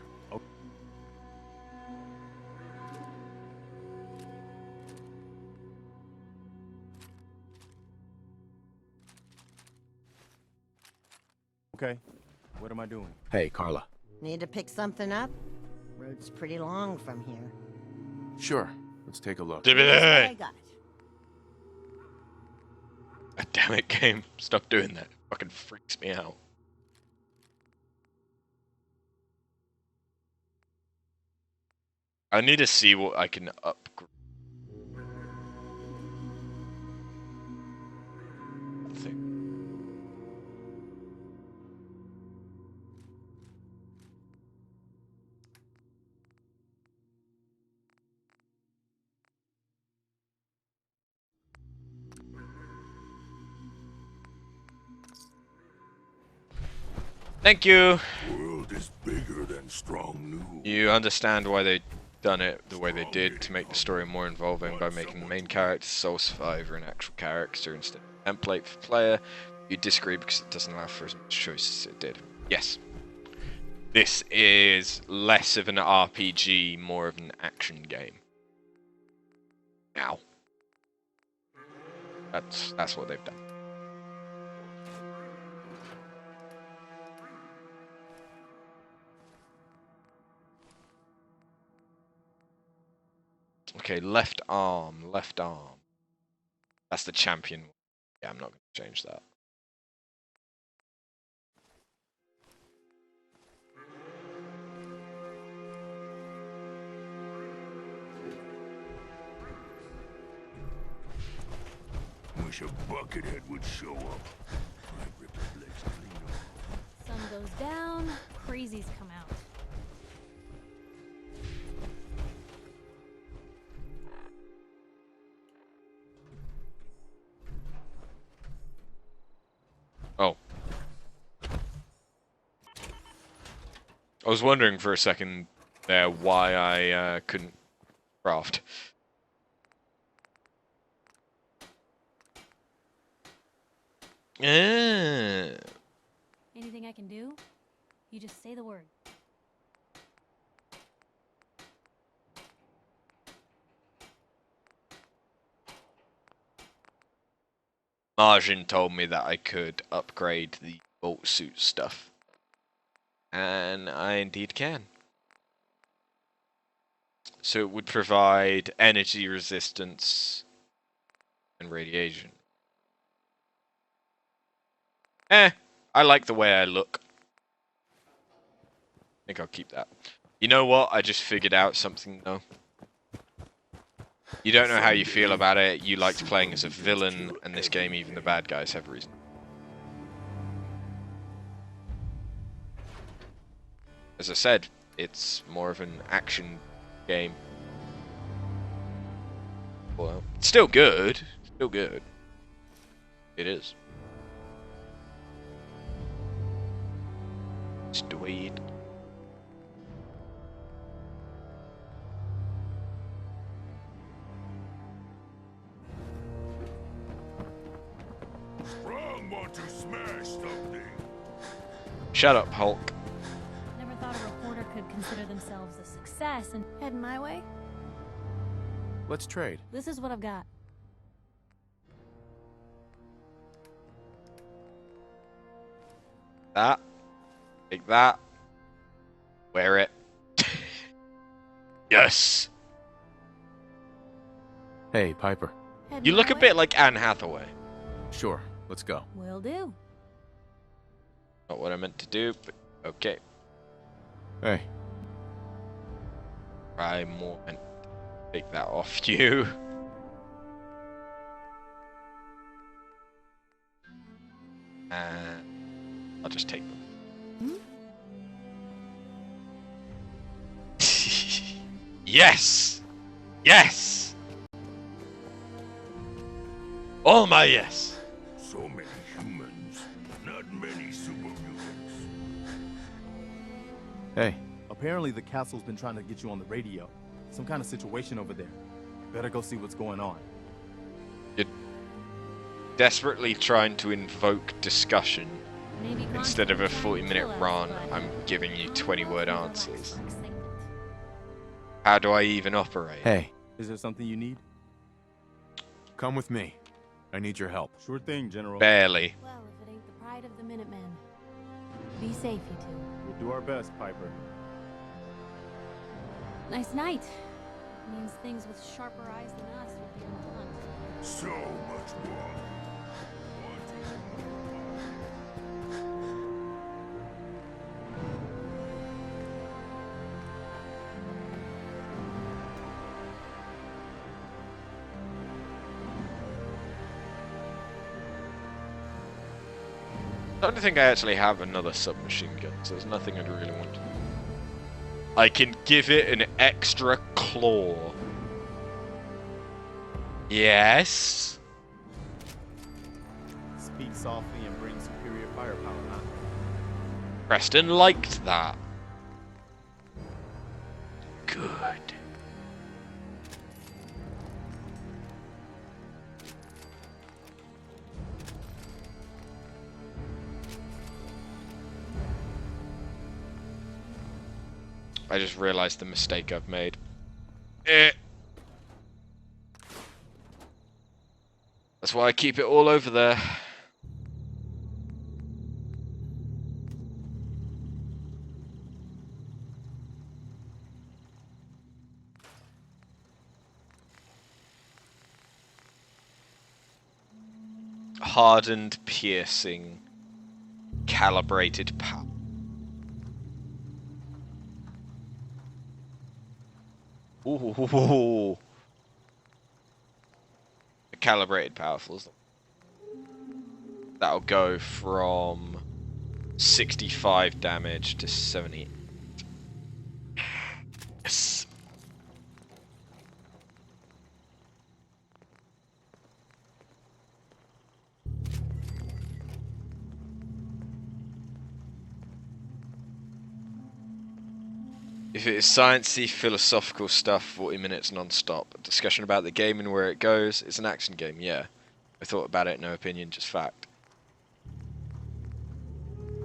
Okay, what am I doing? Hey, Carla. Need to pick something up? Road's pretty long from here. Sure. Let's take a look. I got it. God damn it, game. Stop doing that. It fucking freaks me out. I need to see what I can upgrade. Thank you. World is bigger than strong new. You understand why they done it the way they did to make the story more involving by making the main character, sole survivor, an actual character instead of a template for player. You disagree because it doesn't allow for as much choice as it did. Yes. This is less of an RPG, more of an action game. Now. That's what they've done. Okay, left arm. That's the champion. Yeah, I'm not going to change that. Wish a buckethead would show up. I'd rip his legs clean off. Sun goes down, crazies come out. Oh. I was wondering for a second there why I couldn't craft. Anything I can do? You just say the word. Margin told me that I could upgrade the bolt suit stuff. And I indeed can. So it would provide energy resistance and radiation. I like the way I look. I think I'll keep that. You know what? I just figured out something though. You don't know how you feel about it. You liked playing as a villain, and this game even the bad guys have reason. As I said, it's more of an action game. Well, it's still good. Still good. It is. Sweet. Wrong, want to smash something. Shut up, Hulk. Never thought a reporter could consider themselves a success and head my way. Let's trade. This is what I've got. That. Take that. Wear it. Yes. Hey, Piper. Head You my look a way? bit like Anne Hathaway. Sure, let's go. Will do. Not what I meant to do, but okay. Hey. I more meant to take that off you. And I'll just take them. Yes! Yes! All my yes! So many humans, not many superhumans. Hey. Apparently the castle's been trying to get you on the radio. Some kind of situation over there. Better go see what's going on. You're desperately trying to invoke discussion. Maybe Instead of a constantly trying to 40-minute kill us, run, but I'm giving you 20-word answers. excitement. How do I even operate? Hey. Is there something you need? Come with me. I need your help. Sure thing, General. Barely. Well, if it ain't the pride of the Minutemen. Be safe, you two. We'll do our best, Piper. Nice night. Means things with sharper eyes than us will be on the hunt. So much more. I don't think I actually have another submachine gun, so there's nothing I'd really want to do. I can give it an extra claw. Yes? Speak softly and bring superior firepower, huh? Preston liked that. Good. I just realized the mistake I've made. That's why I keep it all over there. Hardened, piercing, calibrated power. Ooh. Calibrated powerfuls. That'll go from 65 damage to 70. Yes. If it is sciencey, philosophical stuff, 40 minutes non-stop. A discussion about the game and where it goes. It's an action game, yeah. I thought about it, no opinion, just fact.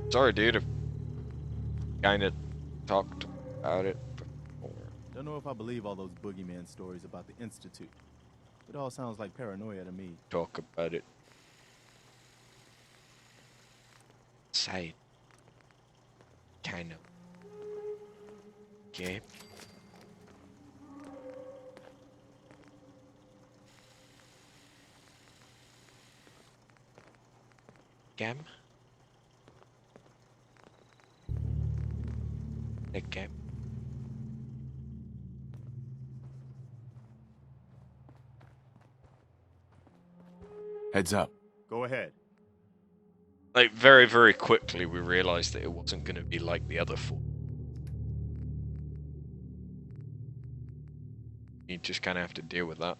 Sorry, dude. I've kind of talked about it before. Don't know if I believe all those boogeyman stories about the Institute. It all sounds like paranoia to me. Talk about it. Say. Kind of. Okay. Gam. The gam. Heads up. Go ahead. Like, very, very quickly we realized that it wasn't going to be like the other four. You just kind of have to deal with that.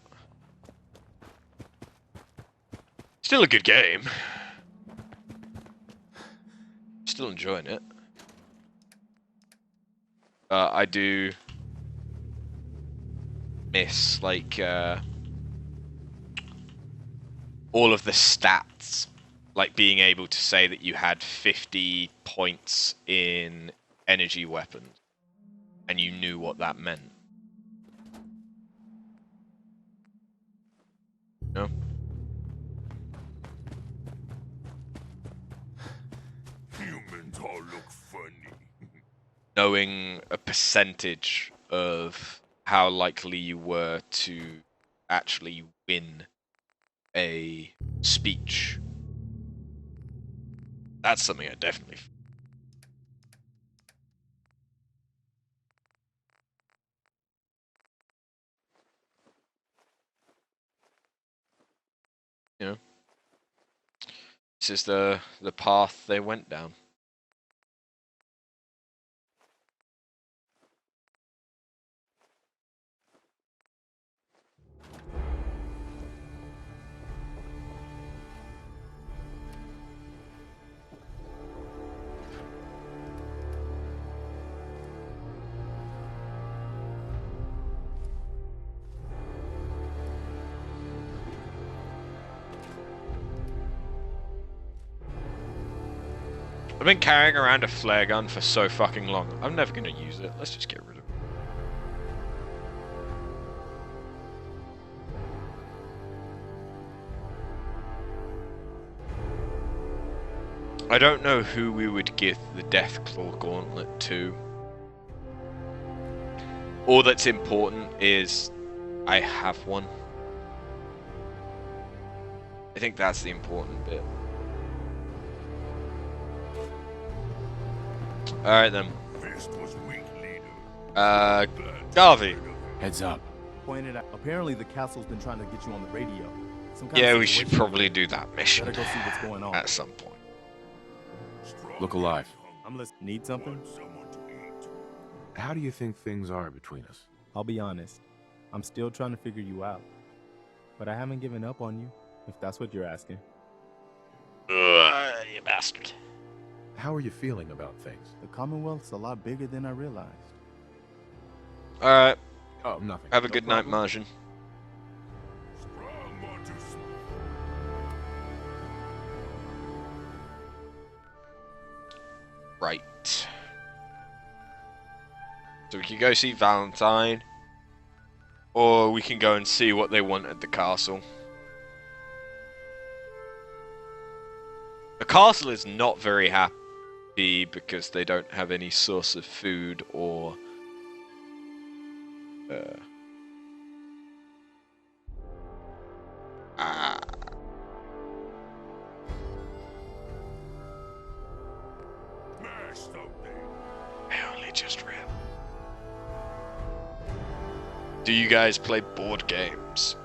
Still a good game. Still enjoying it. I do miss, like, all of the stats. Like being able to say that you had 50 points in energy weapons. And you knew what that meant. No? Humans all look funny. Knowing a percentage of how likely you were to actually win a speech. That's something I definitely... You know? This is the path they went down. I've been carrying around a flare gun for so fucking long. I'm never gonna use it. Let's just get rid of it. I don't know who we would give the Deathclaw Gauntlet to. All that's important is I have one. I think that's the important bit. Alright then. Garvey. Heads up. Pointed out. Apparently the castle's been trying to get you on the radio. Yeah, we should probably do that mission Better go see what's going on. at some point. Look alive. I'm listening. Need something? How do you think things are between us? I'll be honest. I'm still trying to figure you out. But I haven't given up on you, if that's what you're asking. You bastard. How are you feeling about things? The Commonwealth's a lot bigger than I realized. Alright. Oh, nothing. Have a good night, Martian. Right. So we can go see Valentine, or we can go and see what they want at the castle. The castle is not very happy because they don't have any source of food or I only just read. Do you guys play board games?